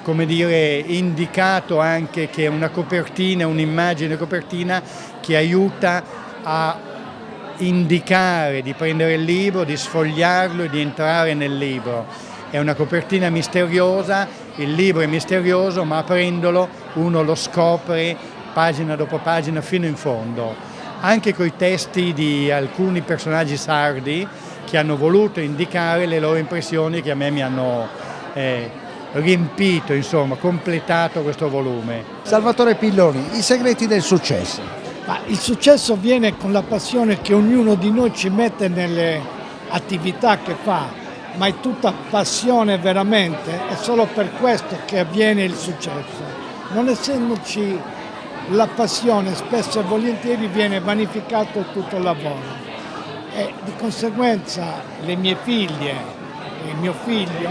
come dire, indicato anche che è una copertina, un'immagine copertina che aiuta a indicare di prendere il libro, di sfogliarlo e di entrare nel libro. È una copertina misteriosa, il libro è misterioso, ma aprendolo uno lo scopre pagina dopo pagina fino in fondo. Anche coi testi di alcuni personaggi sardi che hanno voluto indicare le loro impressioni che a me mi hanno riempito, insomma, completato questo volume. Salvatore Pilloni, i segreti del successo. Ma il successo viene con la passione che ognuno di noi ci mette nelle attività che fa, ma è tutta passione veramente, è solo per questo che avviene il successo. Non essendoci la passione, spesso e volentieri viene vanificato tutto il lavoro. E di conseguenza le mie figlie e il mio figlio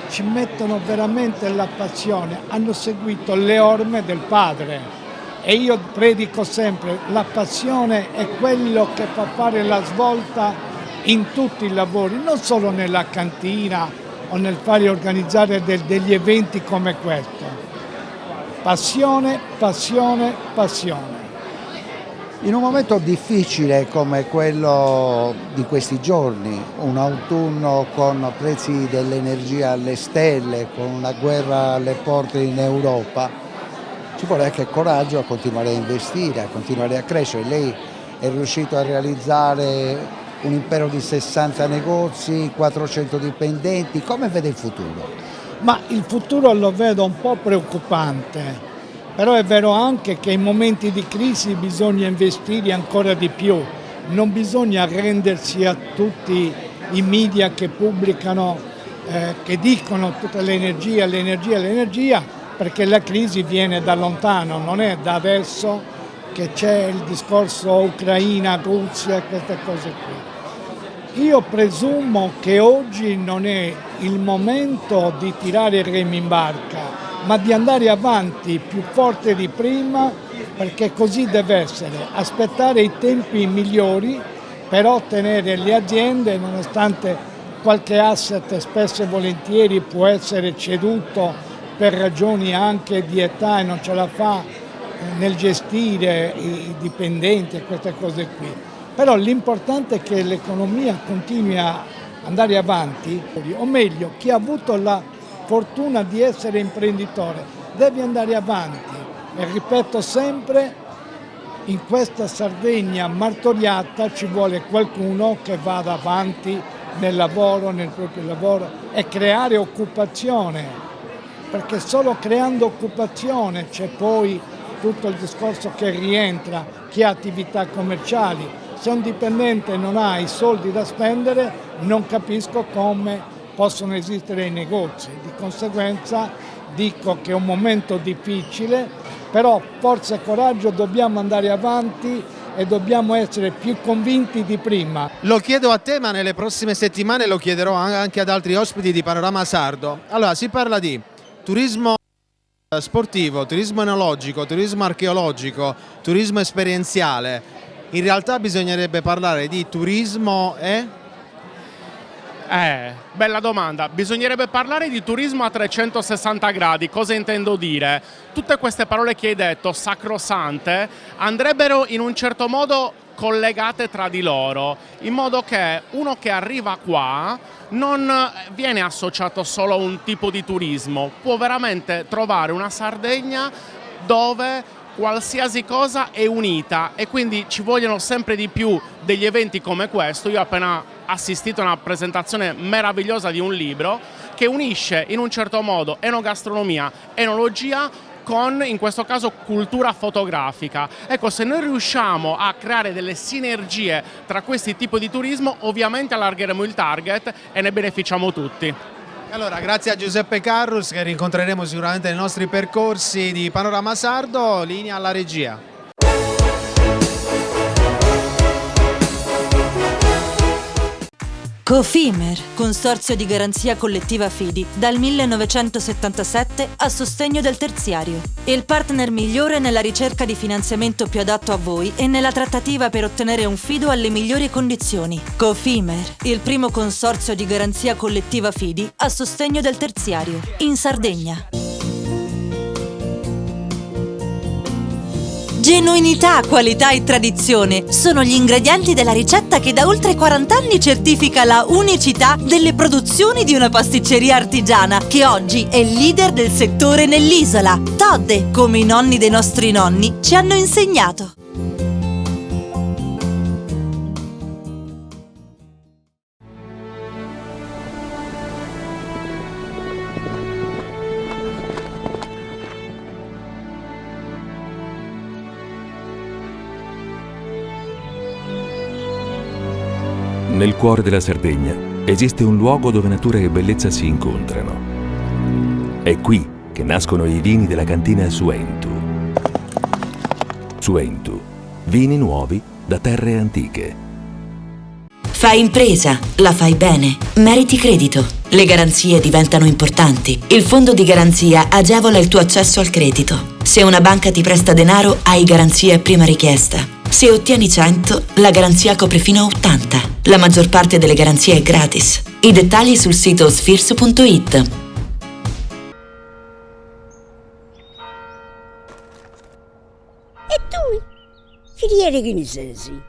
ci mettono veramente la passione, hanno seguito le orme del padre. E io predico sempre, la passione è quello che fa fare la svolta in tutti i lavori, non solo nella cantina o nel fare organizzare degli eventi come questo. Passione, passione, passione. In un momento difficile come quello di questi giorni, un autunno con prezzi dell'energia alle stelle, con una guerra alle porte in Europa, ci vuole anche coraggio a continuare a investire, a continuare a crescere. Lei è riuscito a realizzare un impero di 60 negozi, 400 dipendenti. Come vede il futuro? Ma il futuro lo vedo un po' preoccupante, però è vero anche che in momenti di crisi bisogna investire ancora di più. Non bisogna arrendersi a tutti i media che pubblicano, che dicono tutta l'energia, perché la crisi viene da lontano, non è da adesso che c'è il discorso Ucraina, Russia e queste cose qui. Io presumo che oggi non è il momento di tirare i remi in barca, ma di andare avanti più forte di prima, perché così deve essere, aspettare i tempi migliori per ottenere le aziende, nonostante qualche asset spesso e volentieri può essere ceduto per ragioni anche di età e non ce la fa nel gestire i dipendenti e queste cose qui. Però l'importante è che l'economia continui a andare avanti, o meglio, chi ha avuto la fortuna di essere imprenditore deve andare avanti. E ripeto sempre, in questa Sardegna martoriata ci vuole qualcuno che vada avanti nel lavoro, nel proprio lavoro e creare occupazione. Perché solo creando occupazione c'è poi tutto il discorso che rientra, chi ha attività commerciali. Se un dipendente non ha i soldi da spendere, non capisco come possono esistere i negozi. Di conseguenza dico che è un momento difficile, però forza e coraggio, dobbiamo andare avanti e dobbiamo essere più convinti di prima. Lo chiedo a te, ma nelle prossime settimane lo chiederò anche ad altri ospiti di Panorama Sardo. Allora, si parla di turismo sportivo, turismo enologico, turismo archeologico, turismo esperienziale. In realtà bisognerebbe parlare di turismo bella domanda. Bisognerebbe parlare di turismo a 360 gradi. Cosa intendo dire? Tutte queste parole che hai detto, sacrosante, andrebbero in un certo modo collegate tra di loro, in modo che uno che arriva qua non viene associato solo a un tipo di turismo, può veramente trovare una Sardegna dove qualsiasi cosa è unita e quindi ci vogliono sempre di più degli eventi come questo. Io ho appena assistito a una presentazione meravigliosa di un libro che unisce in un certo modo enogastronomia, enologia con, in questo caso, cultura fotografica. Ecco, se noi riusciamo a creare delle sinergie tra questi tipi di turismo, ovviamente allargheremo il target e ne beneficiamo tutti. Allora, grazie a Giuseppe Carrus, che rincontreremo sicuramente nei nostri percorsi di Panorama Sardo. Linea alla regia. Cofimer, consorzio di garanzia collettiva Fidi, dal 1977 a sostegno del terziario. Il partner migliore nella ricerca di finanziamento più adatto a voi e nella trattativa per ottenere un fido alle migliori condizioni. Cofimer, il primo consorzio di garanzia collettiva Fidi a sostegno del terziario, in Sardegna. Genuinità, qualità e tradizione sono gli ingredienti della ricetta che da oltre 40 anni certifica la unicità delle produzioni di una pasticceria artigiana che oggi è leader del settore nell'isola. Todde, come i nonni dei nostri nonni ci hanno insegnato. Nel cuore della Sardegna esiste un luogo dove natura e bellezza si incontrano. È qui che nascono i vini della cantina Suentu. Suentu, vini nuovi da terre antiche. Fai impresa, la fai bene, meriti credito. Le garanzie diventano importanti. Il fondo di garanzia agevola il tuo accesso al credito. Se una banca ti presta denaro, hai garanzia a prima richiesta. Se ottieni 100, la garanzia copre fino a 80. La maggior parte delle garanzie è gratis. I dettagli sul sito sfirsu.it. E tu? Filiere guinisesi.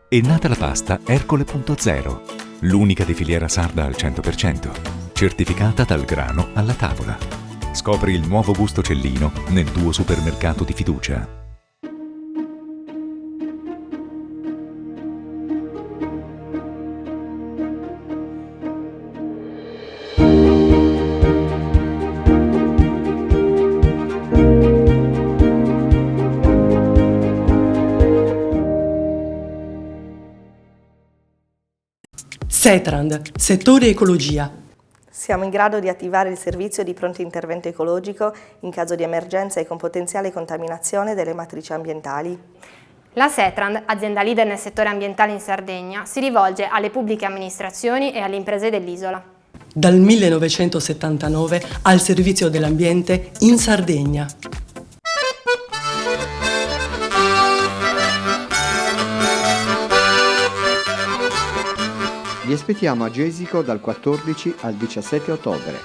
È nata la pasta Ercole.0, l'unica di filiera sarda al 100%, certificata dal grano alla tavola. Scopri il nuovo gusto cellino nel tuo supermercato di fiducia. Setrand, settore ecologia. Siamo in grado di attivare il servizio di pronto intervento ecologico in caso di emergenza e con potenziale contaminazione delle matrici ambientali. La Setrand, azienda leader nel settore ambientale in Sardegna, si rivolge alle pubbliche amministrazioni e alle imprese dell'isola. Dal 1979 al servizio dell'ambiente in Sardegna. Vi aspettiamo a Gesico dal 14 al 17 ottobre.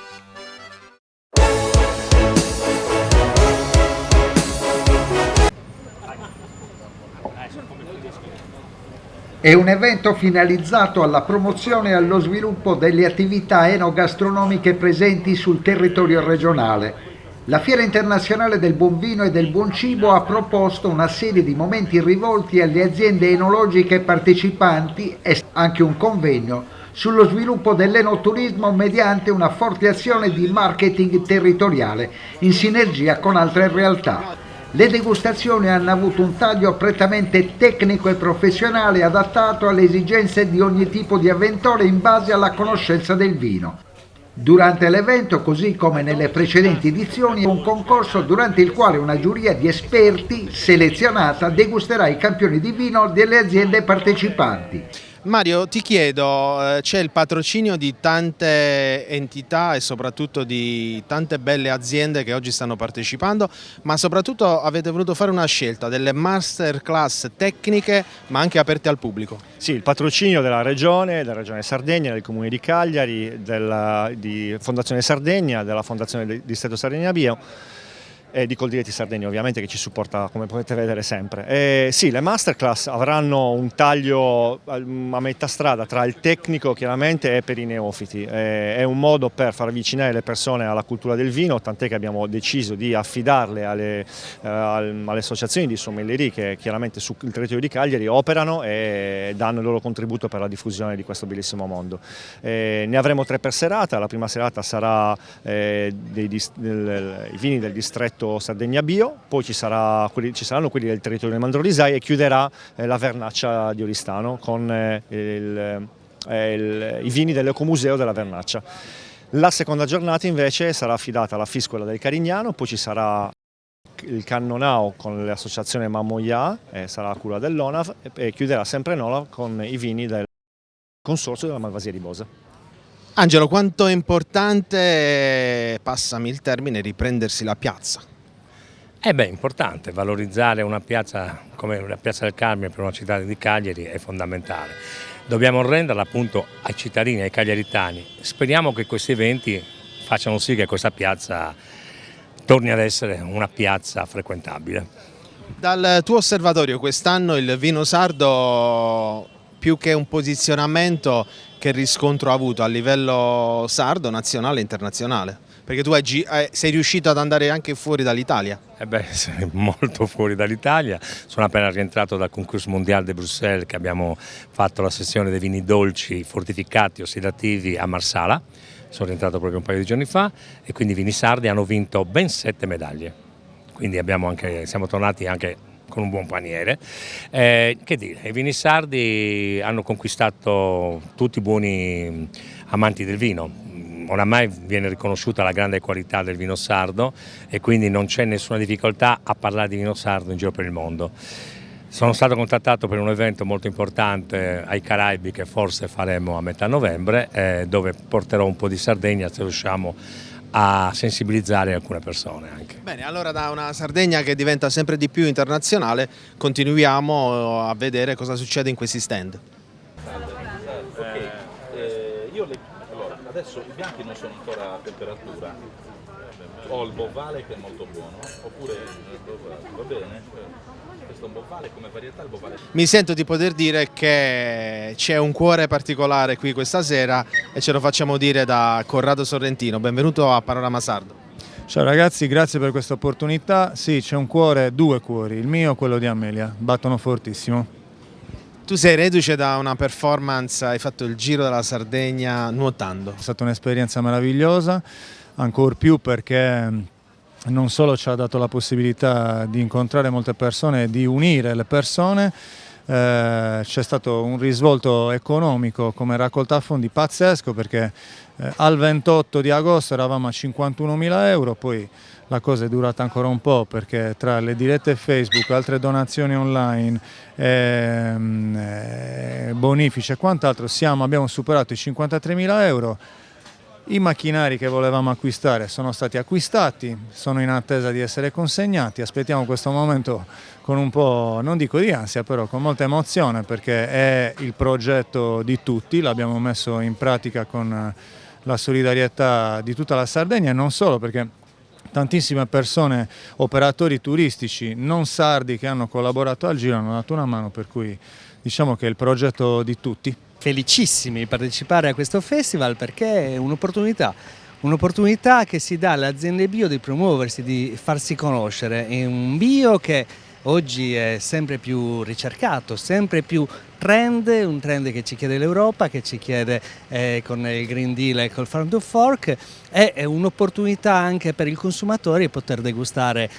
È un evento finalizzato alla promozione e allo sviluppo delle attività enogastronomiche presenti sul territorio regionale. La Fiera Internazionale del Buon Vino e del Buon Cibo ha proposto una serie di momenti rivolti alle aziende enologiche partecipanti e anche un convegno sullo sviluppo dell'enoturismo mediante una forte azione di marketing territoriale in sinergia con altre realtà. Le degustazioni hanno avuto un taglio prettamente tecnico e professionale adattato alle esigenze di ogni tipo di avventore in base alla conoscenza del vino. Durante l'evento, così come nelle precedenti edizioni, un concorso durante il quale una giuria di esperti selezionata degusterà i campioni di vino delle aziende partecipanti. Mario, ti chiedo, c'è il patrocinio di tante entità e soprattutto di tante belle aziende che oggi stanno partecipando, ma soprattutto avete voluto fare una scelta, delle masterclass tecniche ma anche aperte al pubblico. Sì, il patrocinio della Regione Sardegna, del Comune di Cagliari, di Fondazione Sardegna, della Fondazione del Distretto Sardegna Bio, e di Coldiretti Sardegna ovviamente, che ci supporta, come potete vedere, sempre. Sì, le masterclass avranno un taglio a metà strada tra il tecnico chiaramente e per i neofiti. È un modo per far avvicinare le persone alla cultura del vino, tant'è che abbiamo deciso di affidarle alle associazioni di sommelierie che chiaramente sul territorio di Cagliari operano e danno il loro contributo per la diffusione di questo bellissimo mondo. Ne avremo 3 per serata. La prima serata sarà i vini del distretto Sardegna Bio, poi ci saranno quelli del territorio di Mandrolisai e chiuderà la Vernaccia di Oristano con i vini dell'Ecomuseo della Vernaccia. La seconda giornata invece sarà affidata alla Fiscola del Carignano, poi ci sarà il Cannonao con l'associazione Mammoia, sarà a cura dell'ONAV, e chiuderà sempre Nola con i vini del consorzio della Malvasia di Bosa. Angelo, quanto è importante, passami il termine, riprendersi la piazza? È importante, valorizzare una piazza come la Piazza del Carmine per una città di Cagliari è fondamentale. Dobbiamo renderla appunto ai cittadini, ai cagliaritani. Speriamo che questi eventi facciano sì che questa piazza torni ad essere una piazza frequentabile. Dal tuo osservatorio quest'anno il vino sardo, più che un posizionamento, che riscontro ha avuto a livello sardo, nazionale e internazionale? Perché tu sei riuscito ad andare anche fuori dall'Italia. Sei molto fuori dall'Italia. Sono appena rientrato dal Concours Mondial de Bruxelles, che abbiamo fatto la sezione dei vini dolci fortificati ossidativi a Marsala. Sono rientrato proprio un paio di giorni fa e quindi i vini sardi hanno vinto ben 7 medaglie. Quindi siamo tornati anche con un buon paniere. Che dire, i vini sardi hanno conquistato tutti i buoni amanti del vino. Oramai viene riconosciuta la grande qualità del vino sardo e quindi non c'è nessuna difficoltà a parlare di vino sardo in giro per il mondo. Sono stato contattato per un evento molto importante ai Caraibi che forse faremo a metà novembre, dove porterò un po' di Sardegna se riusciamo a sensibilizzare alcune persone anche. Bene, allora da una Sardegna che diventa sempre di più internazionale continuiamo a vedere cosa succede in questi stand. Allora, adesso i bianchi non sono ancora a temperatura, ho il bovale che è molto buono, oppure va bene, questo è un bovale come varietà, il bovale. Mi sento di poter dire che c'è un cuore particolare qui questa sera e ce lo facciamo dire da Corrado Sorrentino. Benvenuto a Panorama Sardo. Ciao ragazzi, grazie per questa opportunità. Sì, c'è un cuore, 2 cuori, il mio e quello di Amelia, battono fortissimo. Tu sei reduce da una performance, hai fatto il Giro della Sardegna nuotando. È stata un'esperienza meravigliosa, ancor più perché non solo ci ha dato la possibilità di incontrare molte persone e di unire le persone, c'è stato un risvolto economico come raccolta fondi pazzesco, perché al 28 di agosto eravamo a 51.000 euro, poi la cosa è durata ancora un po' perché tra le dirette Facebook, altre donazioni online, bonifici e quant'altro abbiamo superato i 53.000 euro. I macchinari che volevamo acquistare sono stati acquistati, sono in attesa di essere consegnati, aspettiamo questo momento con un po', non dico di ansia, però con molta emozione, perché è il progetto di tutti, l'abbiamo messo in pratica con la solidarietà di tutta la Sardegna e non solo, perché tantissime persone, operatori turistici non sardi che hanno collaborato al Giro hanno dato una mano, per cui diciamo che è il progetto di tutti. Felicissimi di partecipare a questo festival perché è un'opportunità che si dà alle aziende bio di promuoversi, di farsi conoscere. È un bio che oggi è sempre più ricercato, sempre più trend, un trend che ci chiede l'Europa, che ci chiede con il Green Deal e col Farm to Fork, è un'opportunità anche per il consumatore poter degustare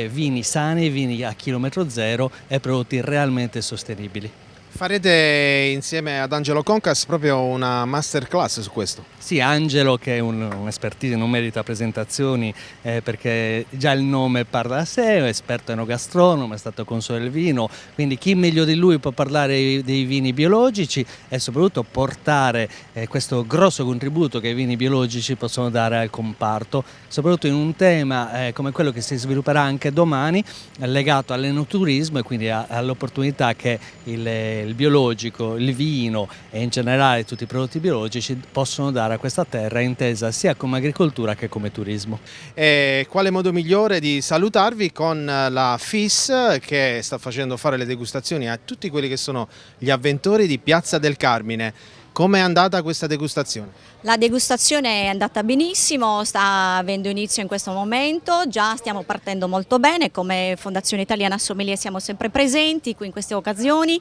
vini sani, vini a chilometro zero e prodotti realmente sostenibili. Farete insieme ad Angelo Concas proprio una masterclass su questo? Sì, Angelo, che è un'espertise, non merita presentazioni perché già il nome parla da sé, è esperto enogastronomo, è stato console del vino, quindi chi meglio di lui può parlare dei vini biologici e soprattutto portare questo grosso contributo che i vini biologici possono dare al comparto, soprattutto in un tema come quello che si svilupperà anche domani, legato all'enoturismo e quindi all'opportunità che il biologico, il vino e in generale tutti i prodotti biologici possono dare a questa terra, intesa sia come agricoltura che come turismo. E quale modo migliore di salutarvi con la FIS che sta facendo fare le degustazioni a tutti quelli che sono gli avventori di Piazza del Carmine. Come è andata questa degustazione? La degustazione è andata benissimo, sta avendo inizio in questo momento, già stiamo partendo molto bene, come Fondazione Italiana Sommelier siamo sempre presenti qui in queste occasioni,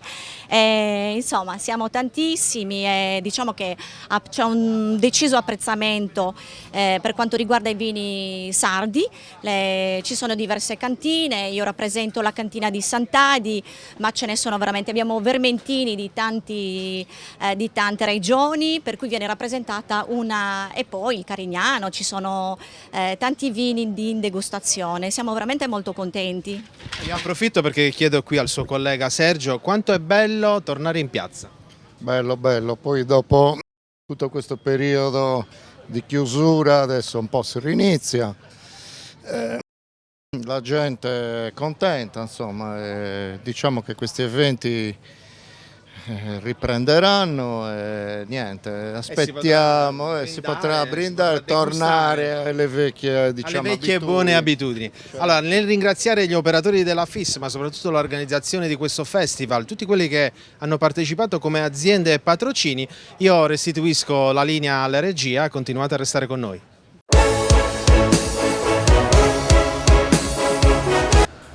insomma siamo tantissimi e diciamo che c'è un deciso apprezzamento per quanto riguarda i vini sardi, ci sono diverse cantine, io rappresento la cantina di Sant'Adi, ma ce ne sono veramente, abbiamo vermentini di tante regioni, per cui viene rappresentata e poi il Carignano, ci sono tanti vini in degustazione, siamo veramente molto contenti. Io approfitto perché chiedo qui al suo collega Sergio quanto è bello tornare in piazza. Bello, bello. Poi dopo tutto questo periodo di chiusura adesso un po' si rinizia. La gente è contenta, insomma, diciamo che questi eventi riprenderanno e niente, aspettiamo e si potrà brindare, tornare alle vecchie, diciamo, alle vecchie buone abitudini. Allora, nel ringraziare gli operatori della FIS, ma soprattutto l'organizzazione di questo festival, tutti quelli che hanno partecipato come aziende e patrocini, io restituisco la linea alla regia, continuate a restare con noi.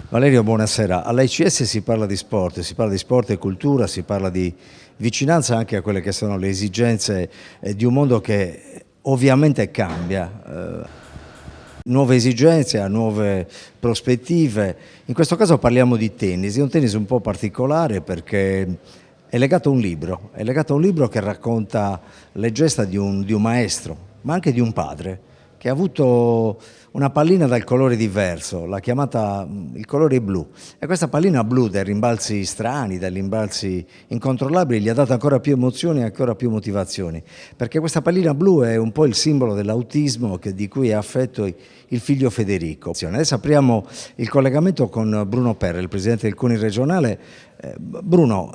Valerio, buonasera. All'ICS si parla di sport e cultura, si parla di vicinanza anche a quelle che sono le esigenze di un mondo che ovviamente cambia. Nuove esigenze, nuove prospettive. In questo caso parliamo di tennis, è un tennis un po' particolare perché è legato a un libro che racconta le gesta di un maestro, ma anche di un padre, che ha avuto una pallina dal colore diverso, l'ha chiamata il colore blu, e questa pallina blu dai rimbalzi strani, dai rimbalzi incontrollabili, gli ha dato ancora più emozioni e ancora più motivazioni, perché questa pallina blu è un po' il simbolo dell'autismo di cui è affetto il figlio Federico. Adesso apriamo il collegamento con Bruno Perre, il presidente del CONI regionale. Bruno,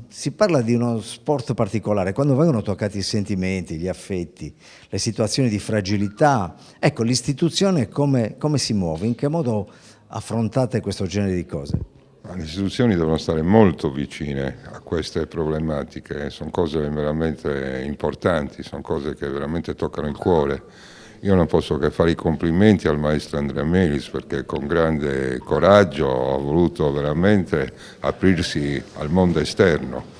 si parla di uno sport particolare, quando vengono toccati i sentimenti, gli affetti, le situazioni di fragilità, ecco, l'istituzione come si muove, in che modo affrontate questo genere di cose? Le istituzioni devono stare molto vicine a queste problematiche, sono cose veramente importanti, sono cose che veramente toccano il cuore. Io non posso che fare i complimenti al maestro Andrea Melis, perché con grande coraggio ha voluto veramente aprirsi al mondo esterno.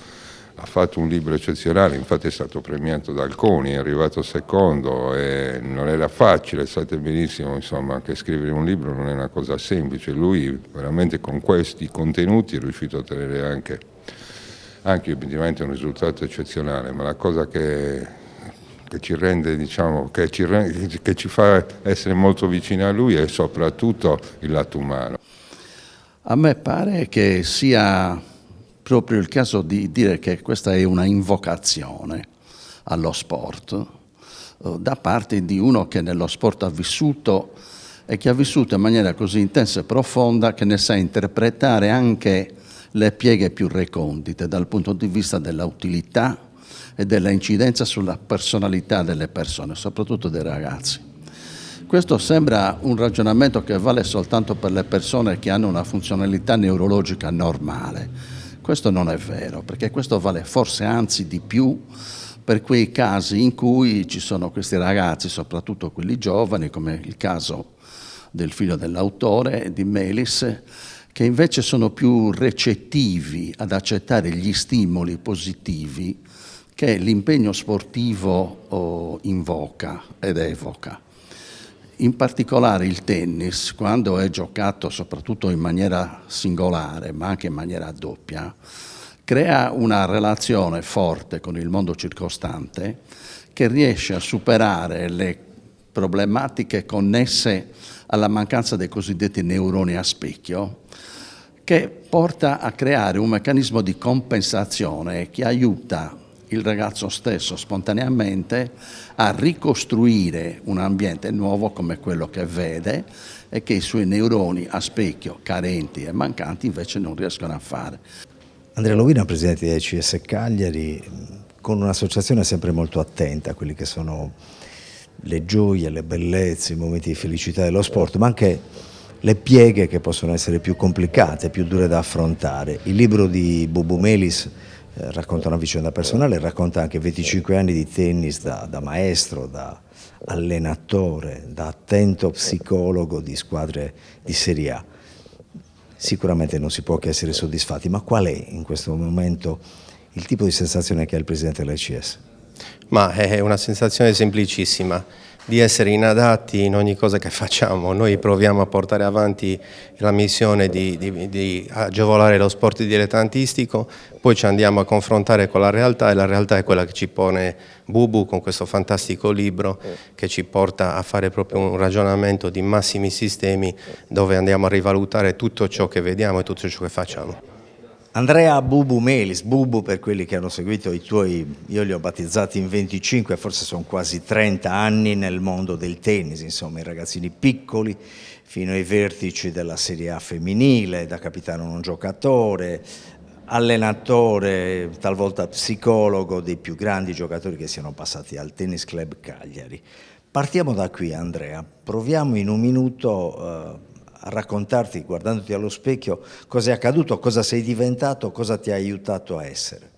Ha fatto un libro eccezionale, infatti è stato premiato dal CONI, è arrivato secondo e non era facile, sapete benissimo, insomma, che scrivere un libro non è una cosa semplice. Lui veramente con questi contenuti è riuscito a ottenere anche obiettivamente un risultato eccezionale, ma la cosa che ci rende, diciamo, che ci fa essere molto vicini a lui è soprattutto il lato umano. A me pare che sia proprio il caso di dire che questa è una invocazione allo sport da parte di uno che nello sport ha vissuto e che ha vissuto in maniera così intensa e profonda che ne sa interpretare anche le pieghe più recondite dal punto di vista della utilità e della incidenza sulla personalità delle persone, soprattutto dei ragazzi. Questo sembra un ragionamento che vale soltanto per le persone che hanno una funzionalità neurologica normale. Questo non è vero, perché questo vale forse anzi di più per quei casi in cui ci sono questi ragazzi, soprattutto quelli giovani, come il caso del figlio dell'autore, di Melis, che invece sono più recettivi ad accettare gli stimoli positivi che l'impegno sportivo invoca ed evoca. In particolare il tennis, quando è giocato soprattutto in maniera singolare, ma anche in maniera doppia, crea una relazione forte con il mondo circostante che riesce a superare le problematiche connesse alla mancanza dei cosiddetti neuroni a specchio, che porta a creare un meccanismo di compensazione che aiuta il ragazzo stesso spontaneamente a ricostruire un ambiente nuovo come quello che vede e che i suoi neuroni a specchio carenti e mancanti invece non riescono a fare. Andrea Lovina, presidente di ICS Cagliari, con un'associazione sempre molto attenta a quelli che sono le gioie, le bellezze, i momenti di felicità dello sport, ma anche le pieghe che possono essere più complicate, più dure da affrontare. Il libro di Bubu Melis racconta una vicenda personale, racconta anche 25 anni di tennis da maestro, da allenatore, da attento psicologo di squadre di Serie A. Sicuramente non si può che essere soddisfatti, ma qual è in questo momento il tipo di sensazione che ha il presidente dell'ICS? Ma è una sensazione semplicissima, di essere inadatti in ogni cosa che facciamo. Noi proviamo a portare avanti la missione di agevolare lo sport dilettantistico, poi ci andiamo a confrontare con la realtà e la realtà è quella che ci pone Bubu con questo fantastico libro che ci porta a fare proprio un ragionamento di massimi sistemi dove andiamo a rivalutare tutto ciò che vediamo e tutto ciò che facciamo. Andrea Bubu Melis, Bubu per quelli che hanno seguito i tuoi, io li ho battezzati in 25, forse sono quasi 30 anni nel mondo del tennis, insomma i ragazzini piccoli fino ai vertici della Serie A femminile, da capitano non giocatore, allenatore, talvolta psicologo dei più grandi giocatori che siano passati al Tennis Club Cagliari. Partiamo da qui, Andrea, proviamo in un minuto a raccontarti, guardandoti allo specchio, cosa è accaduto, cosa sei diventato, cosa ti ha aiutato a essere.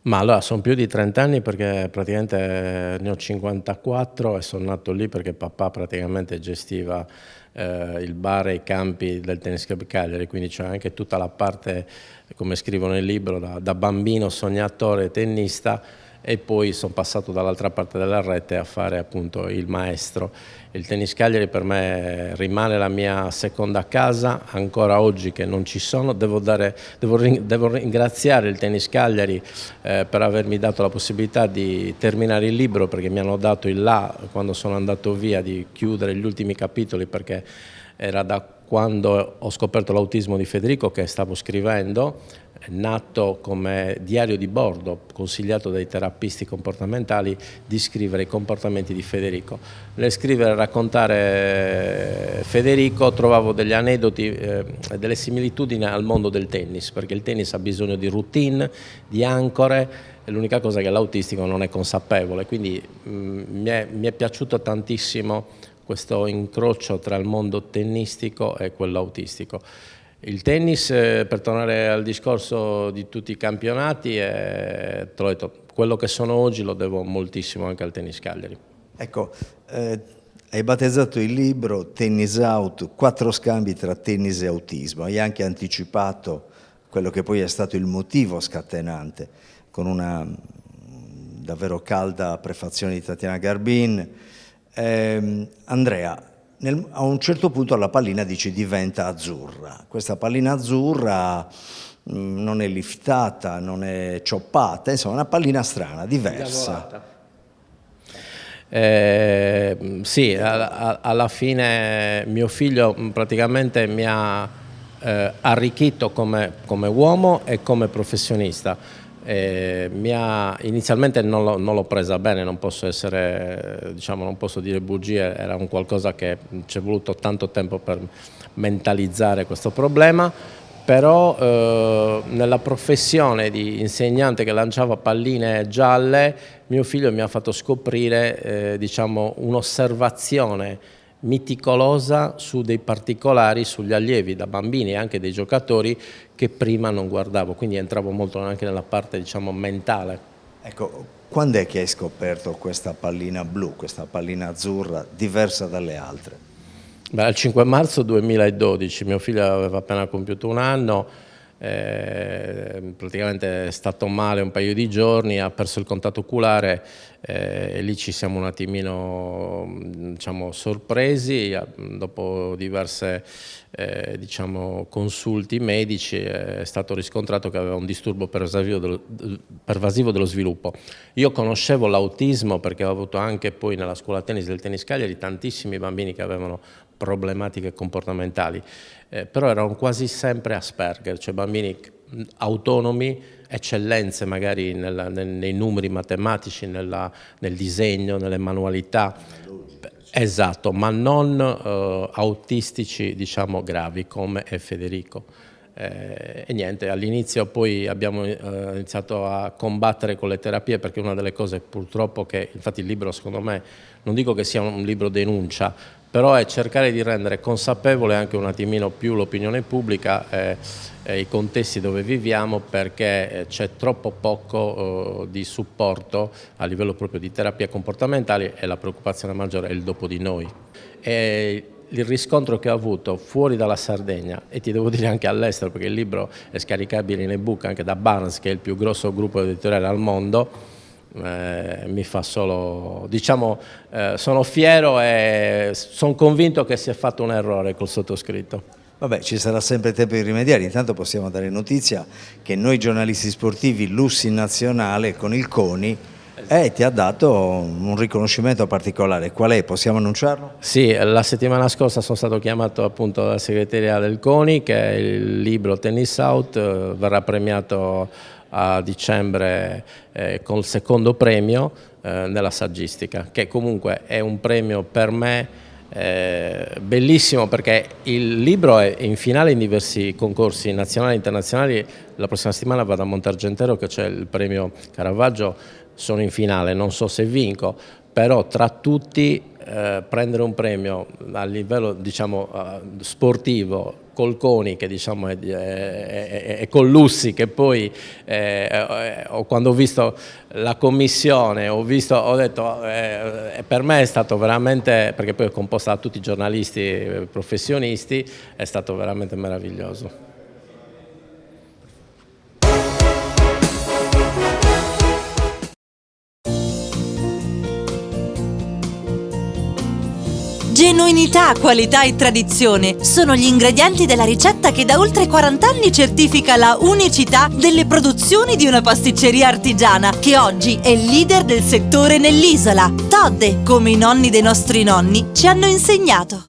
Ma allora sono più di 30 anni perché praticamente ne ho 54 e sono nato lì perché papà praticamente gestiva il bar e i campi del Tennis Club Cagliari, quindi c'è anche tutta la parte, come scrivo nel libro, da bambino sognatore tennista, e poi sono passato dall'altra parte della rete a fare appunto il maestro. Il Tennis Cagliari per me rimane la mia seconda casa, ancora oggi che non ci sono. Devo ringraziare il Tennis Cagliari per avermi dato la possibilità di terminare il libro, perché mi hanno dato il là quando sono andato via di chiudere gli ultimi capitoli, perché era da quando ho scoperto l'autismo di Federico che stavo scrivendo, nato come diario di bordo, consigliato dai terapisti comportamentali di scrivere i comportamenti di Federico. Nel scrivere e raccontare Federico trovavo degli aneddoti, delle similitudini al mondo del tennis, perché il tennis ha bisogno di routine, di ancore, e l'unica cosa è che l'autistico non è consapevole, quindi mi è piaciuto tantissimo questo incrocio tra il mondo tennistico e quello autistico. Il tennis, per tornare al discorso di tutti i campionati, te l'ho detto, quello che sono oggi lo devo moltissimo anche al Tennis Cagliari. Ecco, hai battezzato il libro Tennis Out, 4 scambi tra tennis e autismo, hai anche anticipato quello che poi è stato il motivo scatenante, con una davvero calda prefazione di Tatiana Garbin. Andrea, a un certo punto la pallina dice diventa azzurra. Questa pallina azzurra non è liftata, non è cioppata, insomma è una pallina strana, diversa. Sì, alla fine mio figlio praticamente mi ha arricchito come uomo e come professionista. Inizialmente non l'ho presa bene, non posso essere, diciamo, non posso dire bugie, era un qualcosa che ci è voluto tanto tempo per mentalizzare questo problema, però nella professione di insegnante che lanciava palline gialle, mio figlio mi ha fatto scoprire diciamo, un'osservazione meticolosa su dei particolari, sugli allievi da bambini e anche dei giocatori che prima non guardavo, quindi entravo molto anche nella parte diciamo mentale. Ecco, quando è che hai scoperto questa pallina blu, questa pallina azzurra diversa dalle altre? Beh, il 5 marzo 2012, mio figlio aveva appena compiuto 1 anno, praticamente è stato male un paio di giorni, ha perso il contatto oculare e lì ci siamo un attimino diciamo, sorpresi. Dopo diverse diciamo, consulti medici è stato riscontrato che aveva un disturbo pervasivo dello sviluppo. Io conoscevo l'autismo perché ho avuto anche poi nella scuola tennis del Tennis Cagliari tantissimi bambini che avevano problematiche comportamentali, però erano quasi sempre Asperger, cioè bambini autonomi, eccellenze magari nei numeri matematici, nel disegno, nelle manualità, esatto, ma non autistici diciamo gravi come è Federico. E niente, all'inizio poi abbiamo iniziato a combattere con le terapie, perché una delle cose purtroppo che, infatti il libro secondo me, non dico che sia un libro denuncia, però è cercare di rendere consapevole anche un attimino più l'opinione pubblica e i contesti dove viviamo, perché c'è troppo poco di supporto a livello proprio di terapie comportamentali e la preoccupazione maggiore è il dopo di noi. E il riscontro che ho avuto fuori dalla Sardegna, e ti devo dire anche all'estero, perché il libro è scaricabile in ebook anche da Barnes, che è il più grosso gruppo editoriale al mondo, mi fa solo, diciamo, sono fiero e sono convinto che si è fatto un errore col sottoscritto. Vabbè, ci sarà sempre tempo di rimediare. Intanto possiamo dare notizia che noi giornalisti sportivi, Lussi Nazionale con il CONI, e ti ha dato un riconoscimento particolare. Qual è? Possiamo annunciarlo? Sì, la settimana scorsa sono stato chiamato appunto dalla segreteria del CONI, che il libro Tennis Out verrà premiato a dicembre col secondo premio nella saggistica, che comunque è un premio per me bellissimo, perché il libro è in finale in diversi concorsi nazionali e internazionali. La prossima settimana vado a Montargentero, che c'è il premio Caravaggio, sono in finale, non so se vinco, però tra tutti prendere un premio a livello, diciamo, sportivo col CONI, che diciamo è con Lussi, che poi quando ho visto la commissione ho detto per me è stato veramente, perché poi è composta da tutti i giornalisti professionisti, è stato veramente meraviglioso. Genuinità, qualità e tradizione sono gli ingredienti della ricetta che da oltre 40 anni certifica la unicità delle produzioni di una pasticceria artigiana che oggi è leader del settore nell'isola. Todde, come i nonni dei nostri nonni ci hanno insegnato.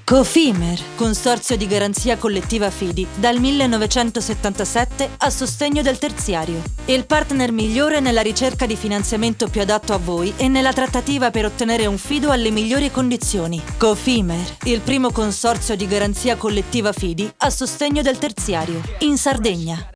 Cofimer, consorzio di garanzia collettiva Fidi, dal 1977 a sostegno del terziario. Il partner migliore nella ricerca di finanziamento più adatto a voi e nella trattativa per ottenere un fido alle migliori condizioni. Cofimer, il primo consorzio di garanzia collettiva Fidi a sostegno del terziario, in Sardegna.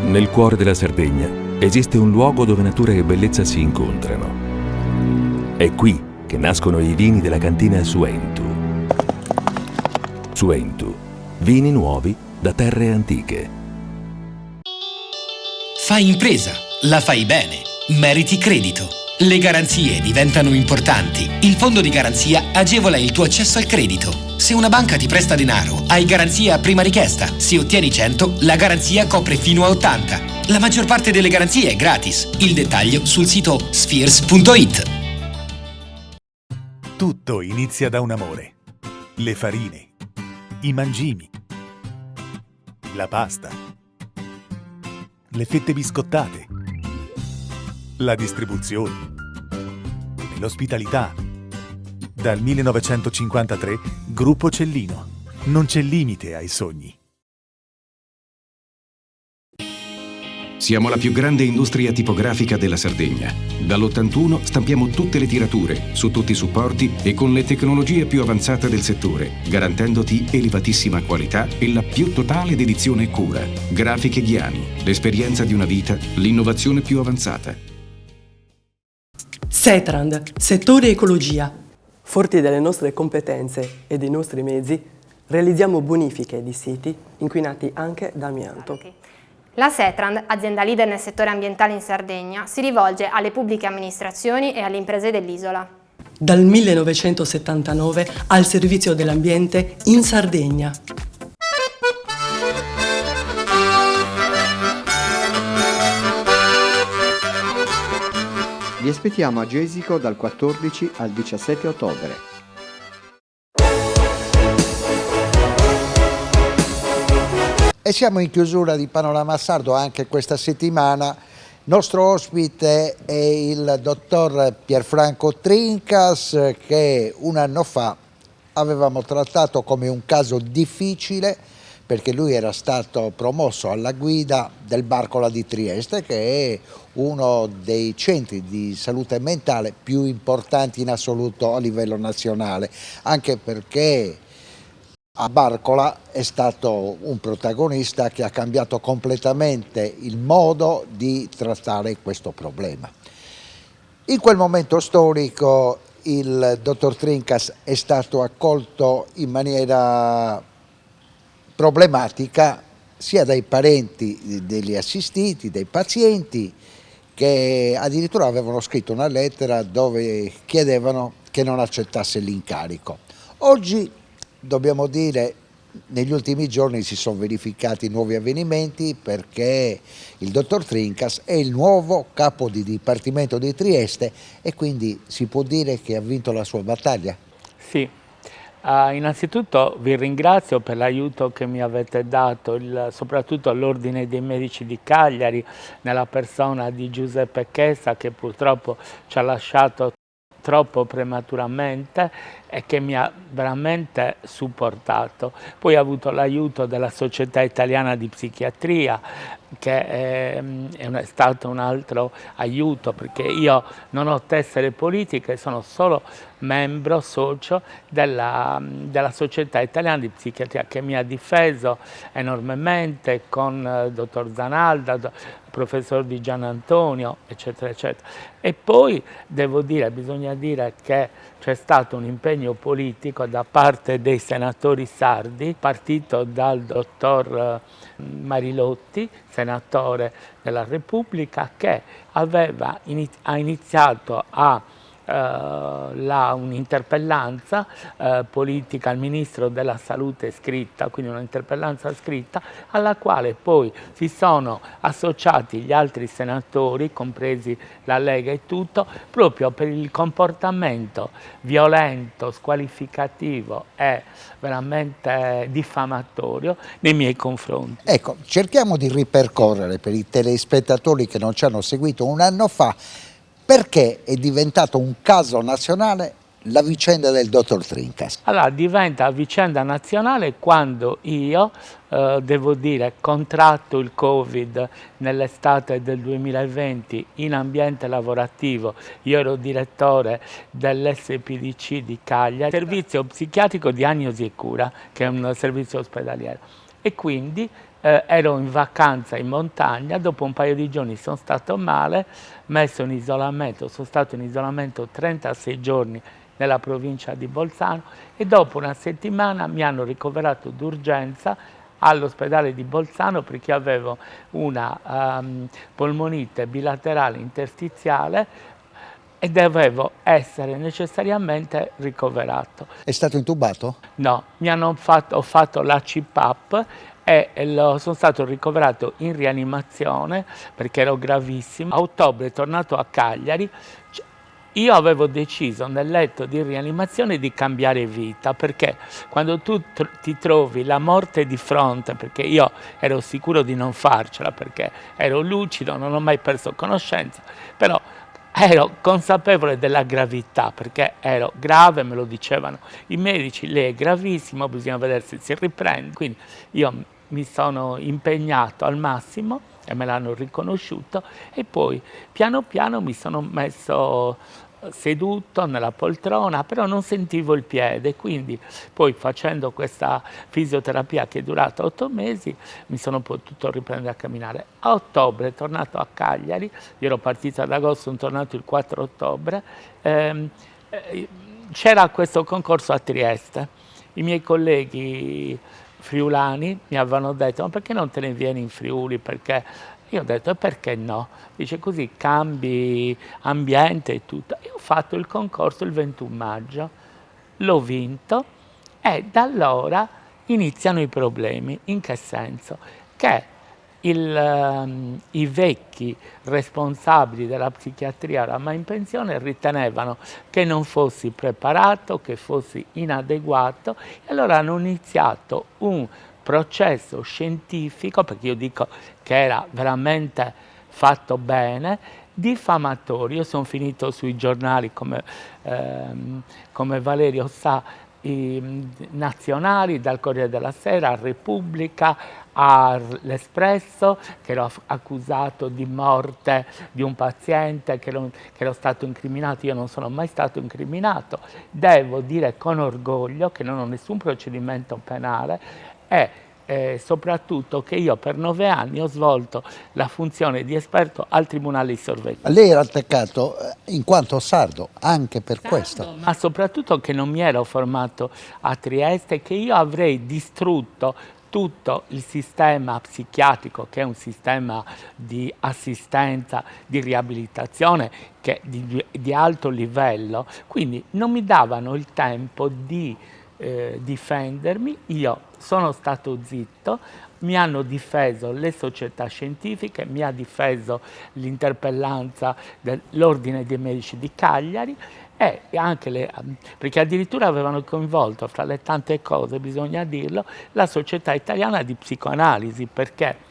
Nel cuore della Sardegna esiste un luogo dove natura e bellezza si incontrano. È qui che nascono i vini della cantina Suentu. Suentu, vini nuovi da terre antiche. Fai impresa, la fai bene, meriti credito. Le garanzie diventano importanti. Il fondo di garanzia agevola il tuo accesso al credito. Se una banca ti presta denaro, hai garanzia a prima richiesta. Se ottieni 100, la garanzia copre fino a 80. La maggior parte delle garanzie è gratis. Il dettaglio sul sito spheres.it. Tutto inizia da un amore. Le farine, i mangimi, la pasta, le fette biscottate, la distribuzione e l'ospitalità. Dal 1953, Gruppo Cellino. Non c'è limite ai sogni. Siamo la più grande industria tipografica della Sardegna. Dall'81 stampiamo tutte le tirature, su tutti i supporti e con le tecnologie più avanzate del settore, garantendoti elevatissima qualità e la più totale dedizione e cura. Grafiche Ghiani, l'esperienza di una vita, l'innovazione più avanzata. Setrand, settore ecologia. Forti delle nostre competenze e dei nostri mezzi, realizziamo bonifiche di siti inquinati anche da amianto. La Setrand, azienda leader nel settore ambientale in Sardegna, si rivolge alle pubbliche amministrazioni e alle imprese dell'isola. Dal 1979 al servizio dell'ambiente in Sardegna. Vi aspettiamo a Gesico dal 14 al 17 ottobre. E siamo in chiusura di Panorama Sardo anche questa settimana. Il nostro ospite è il dottor Pierfranco Trincas, che un anno fa avevamo trattato come un caso difficile, perché lui era stato promosso alla guida del Barcola di Trieste, che è uno dei centri di salute mentale più importanti in assoluto a livello nazionale, anche perché a Barcola è stato un protagonista che ha cambiato completamente il modo di trattare questo problema. In quel momento storico il dottor Trincas è stato accolto in maniera problematica sia dai parenti degli assistiti, dei pazienti, che addirittura avevano scritto una lettera dove chiedevano che non accettasse l'incarico. Oggi dobbiamo dire negli ultimi giorni si sono verificati nuovi avvenimenti perché il dottor Trincas è il nuovo capo di Dipartimento di Trieste e quindi si può dire che ha vinto la sua battaglia? Sì, innanzitutto vi ringrazio per l'aiuto che mi avete dato, soprattutto all'Ordine dei Medici di Cagliari, nella persona di Giuseppe Chessa, che purtroppo ci ha lasciato troppo prematuramente e che mi ha veramente supportato. Poi ho avuto l'aiuto della Società Italiana di Psichiatria, che è stato un altro aiuto, perché io non ho tessere politiche, sono solo membro, socio della Società Italiana di Psichiatria, che mi ha difeso enormemente con il dottor Zanalda, professor Di Gianantonio, eccetera, eccetera. E poi devo dire, bisogna dire che c'è stato un impegno politico da parte dei senatori sardi, partito dal dottor Marilotti, senatore della Repubblica, che ha iniziato un'interpellanza politica al Ministro della Salute scritta, quindi un'interpellanza scritta, alla quale poi si sono associati gli altri senatori, compresi la Lega e tutto, proprio per il comportamento violento, squalificativo e veramente diffamatorio nei miei confronti. Ecco, cerchiamo di ripercorrere per i telespettatori che non ci hanno seguito un anno fa perché è diventato un caso nazionale la vicenda del dottor Trincas. Allora, diventa vicenda nazionale quando io, devo dire, contratto il Covid nell'estate del 2020 in ambiente lavorativo. Io ero direttore dell'SPDC di Cagliari, servizio psichiatrico diagnosi e cura, che è un servizio ospedaliero. E quindi ero in vacanza in montagna, dopo un paio di giorni sono stato male, messo in isolamento, sono stato in isolamento 36 giorni nella provincia di Bolzano e dopo una settimana mi hanno ricoverato d'urgenza all'ospedale di Bolzano perché avevo una polmonite bilaterale interstiziale e dovevo essere necessariamente ricoverato. È stato intubato? No, ho fatto la CPAP e sono stato ricoverato in rianimazione perché ero gravissimo. A ottobre, tornato a Cagliari, io avevo deciso nel letto di rianimazione di cambiare vita, perché quando tu ti trovi la morte di fronte, perché io ero sicuro di non farcela, perché ero lucido, non ho mai perso conoscenza, però ero consapevole della gravità, perché ero grave, me lo dicevano i medici, lei è gravissimo, bisogna vedere se si riprende, quindi io mi sono impegnato al massimo e me l'hanno riconosciuto e poi piano piano mi sono messo seduto nella poltrona, però non sentivo il piede, quindi poi facendo questa fisioterapia che è durata 8 mesi mi sono potuto riprendere a camminare. A ottobre, tornato a Cagliari, io ero partito ad agosto, sono tornato il 4 ottobre, c'era questo concorso a Trieste, i miei colleghi friulani mi avevano detto ma perché non te ne vieni in Friuli, perché io ho detto, e perché no? Dice, così cambi ambiente e tutto. Io ho fatto il concorso il 21 maggio, l'ho vinto e da allora iniziano i problemi. In che senso? Che i vecchi responsabili della psichiatria oramai in pensione ritenevano che non fossi preparato, che fossi inadeguato e allora hanno iniziato un processo scientifico, perché io dico che era veramente fatto bene, diffamatorio. Sono finito sui giornali come Valerio sa, nazionali, dal Corriere della Sera, a Repubblica, all'Espresso, che ero accusato di morte di un paziente, che ero stato incriminato. Io non sono mai stato incriminato. Devo dire con orgoglio che non ho nessun procedimento penale e soprattutto che io per 9 anni ho svolto la funzione di esperto al Tribunale di Sorveglianza. Lei era attaccato in quanto sardo, anche per questo. Ma soprattutto che non mi ero formato a Trieste, che io avrei distrutto tutto il sistema psichiatrico, che è un sistema di assistenza, di riabilitazione che di alto livello, quindi non mi davano il tempo di difendermi, io sono stato zitto, mi hanno difeso le società scientifiche, mi ha difeso l'interpellanza dell'Ordine dei Medici di Cagliari e anche perché addirittura avevano coinvolto, fra le tante cose, bisogna dirlo, la Società Italiana di Psicoanalisi, perché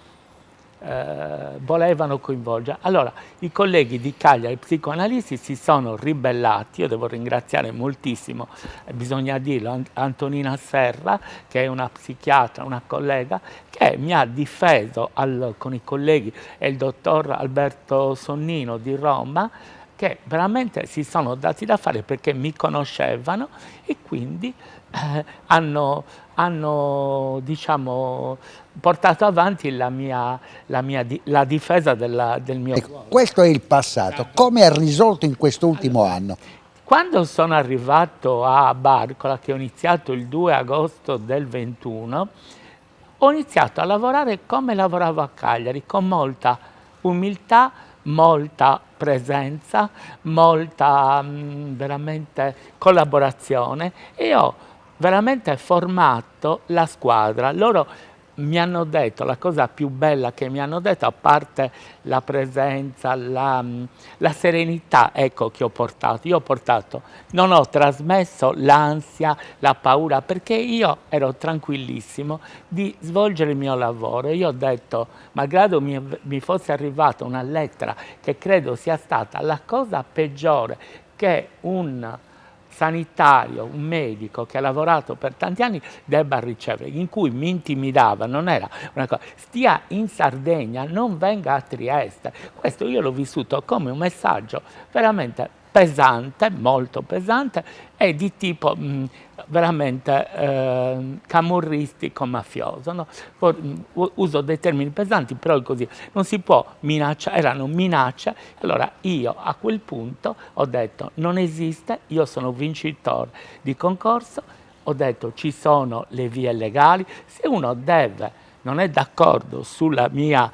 volevano coinvolgere. Allora, i colleghi di Cagliari psicoanalisti si sono ribellati, io devo ringraziare moltissimo, bisogna dirlo, Antonina Serra, che è una psichiatra, una collega, che mi ha difeso con i colleghi e il dottor Alberto Sonnino di Roma, che veramente si sono dati da fare perché mi conoscevano e quindi hanno diciamo, portato avanti la difesa del mio ruolo. Questo è il passato. Come ha risolto in quest'ultimo anno? Quando sono arrivato a Barcola, che ho iniziato il 2 agosto del 21, ho iniziato a lavorare come lavoravo a Cagliari, con molta umiltà, molta presenza, molta veramente collaborazione, e ho veramente formato la squadra. Loro mi hanno detto, la cosa più bella che mi hanno detto, a parte la presenza, la serenità, ecco, che ho portato. Io non ho trasmesso l'ansia, la paura, perché io ero tranquillissimo di svolgere il mio lavoro. Io ho detto, malgrado mi fosse arrivata una lettera che credo sia stata la cosa peggiore che un sanitario, un medico che ha lavorato per tanti anni debba ricevere, in cui mi intimidava, non era una cosa, stia in Sardegna, non venga a Trieste. Questo io l'ho vissuto come un messaggio veramente pesante, molto pesante, e di tipo veramente camorristico, mafioso. No? Uso dei termini pesanti, però è così, non si può minacciare, erano minacce. Allora io a quel punto ho detto, non esiste, io sono vincitore di concorso, ho detto ci sono le vie legali, se uno non è d'accordo sulla mia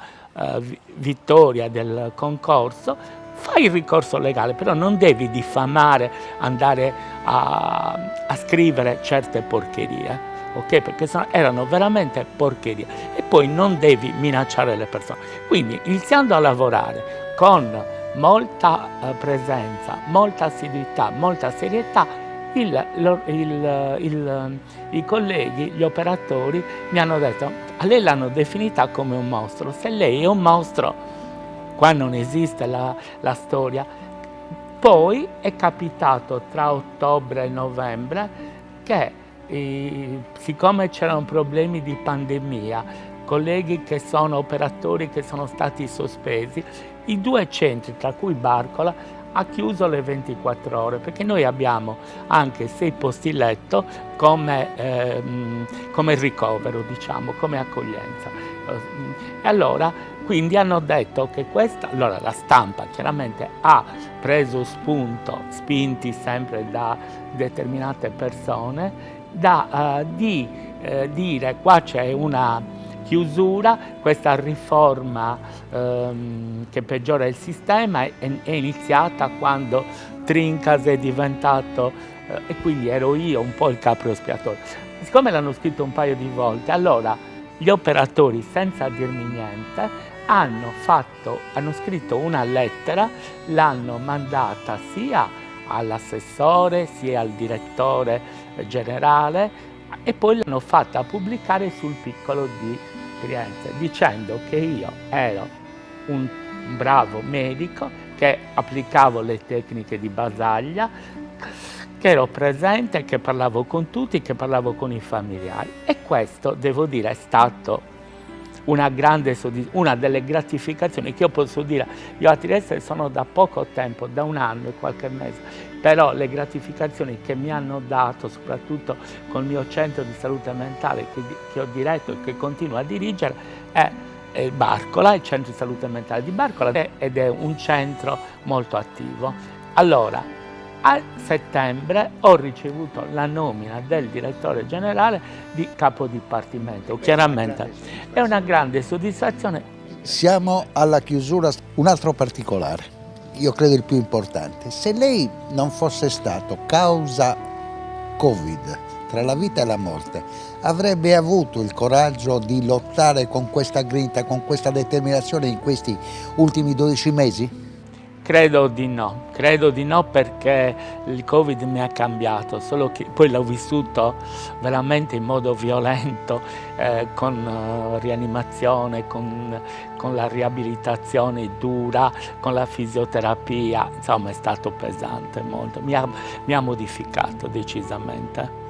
vittoria del concorso, fai il ricorso legale, però non devi diffamare, andare a scrivere certe porcherie, ok? Perché erano veramente porcherie. E poi non devi minacciare le persone. Quindi, iniziando a lavorare con molta presenza, molta assiduità, molta serietà, i colleghi, gli operatori mi hanno detto, a lei l'hanno definita come un mostro. Se lei è un mostro, qua non esiste la storia. Poi è capitato tra ottobre e novembre che, siccome c'erano problemi di pandemia, colleghi che sono operatori che sono stati sospesi, i due centri, tra cui Barcola, ha chiuso le 24 ore, perché noi abbiamo anche 6 posti letto come ricovero, diciamo, come accoglienza. E allora, quindi hanno detto che allora la stampa chiaramente ha preso spunto, spinti sempre da determinate persone, di dire qua c'è una chiusura, questa riforma che peggiora il sistema è iniziata quando Trincas è diventato, e quindi ero io un po' il capro espiatorio. Siccome l'hanno scritto un paio di volte, allora gli operatori, senza dirmi niente, hanno scritto una lettera, l'hanno mandata sia all'assessore sia al direttore generale, e poi l'hanno fatta pubblicare sul Piccolo di Trieste, dicendo che io ero un bravo medico, che applicavo le tecniche di Basaglia, che ero presente, che parlavo con tutti, che parlavo con i familiari. E questo, devo dire, è stato una delle gratificazioni che io posso dire. Io a Trieste sono da poco tempo, da un anno e qualche mese, però le gratificazioni che mi hanno dato, soprattutto col mio centro di salute mentale che ho diretto e che continuo a dirigere, è Barcola, il centro di salute mentale di Barcola, ed è un centro molto attivo. Allora, a settembre ho ricevuto la nomina del direttore generale di capo dipartimento. Chiaramente è una grande soddisfazione. Siamo alla chiusura. Un altro particolare, io credo il più importante. Se lei non fosse stato causa Covid tra la vita e la morte, avrebbe avuto il coraggio di lottare con questa grinta, con questa determinazione in questi ultimi 12 mesi? Credo di no perché il Covid mi ha cambiato, solo che poi l'ho vissuto veramente in modo violento, con rianimazione, con la riabilitazione dura, con la fisioterapia, insomma è stato pesante molto, mi ha modificato decisamente.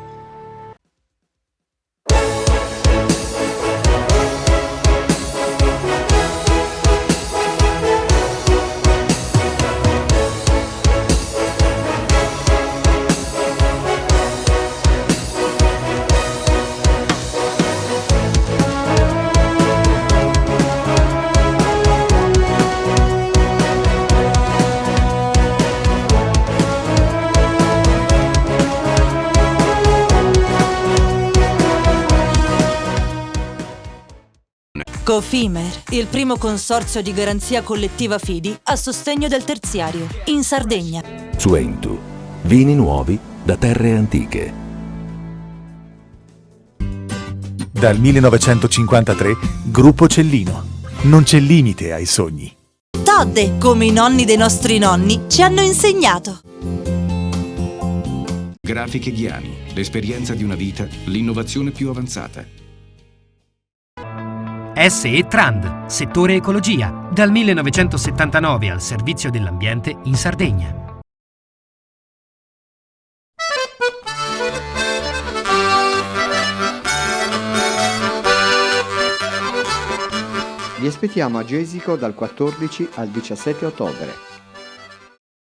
Cofimer, il primo consorzio di garanzia collettiva fidi a sostegno del terziario, in Sardegna. Suentu, vini nuovi da terre antiche. Dal 1953, Gruppo Cellino. Non c'è limite ai sogni. Todde, come i nonni dei nostri nonni ci hanno insegnato. Grafiche Ghiani, l'esperienza di una vita, l'innovazione più avanzata. SE Trand, settore ecologia, dal 1979 al servizio dell'ambiente in Sardegna. Vi aspettiamo a Gesico dal 14 al 17 ottobre.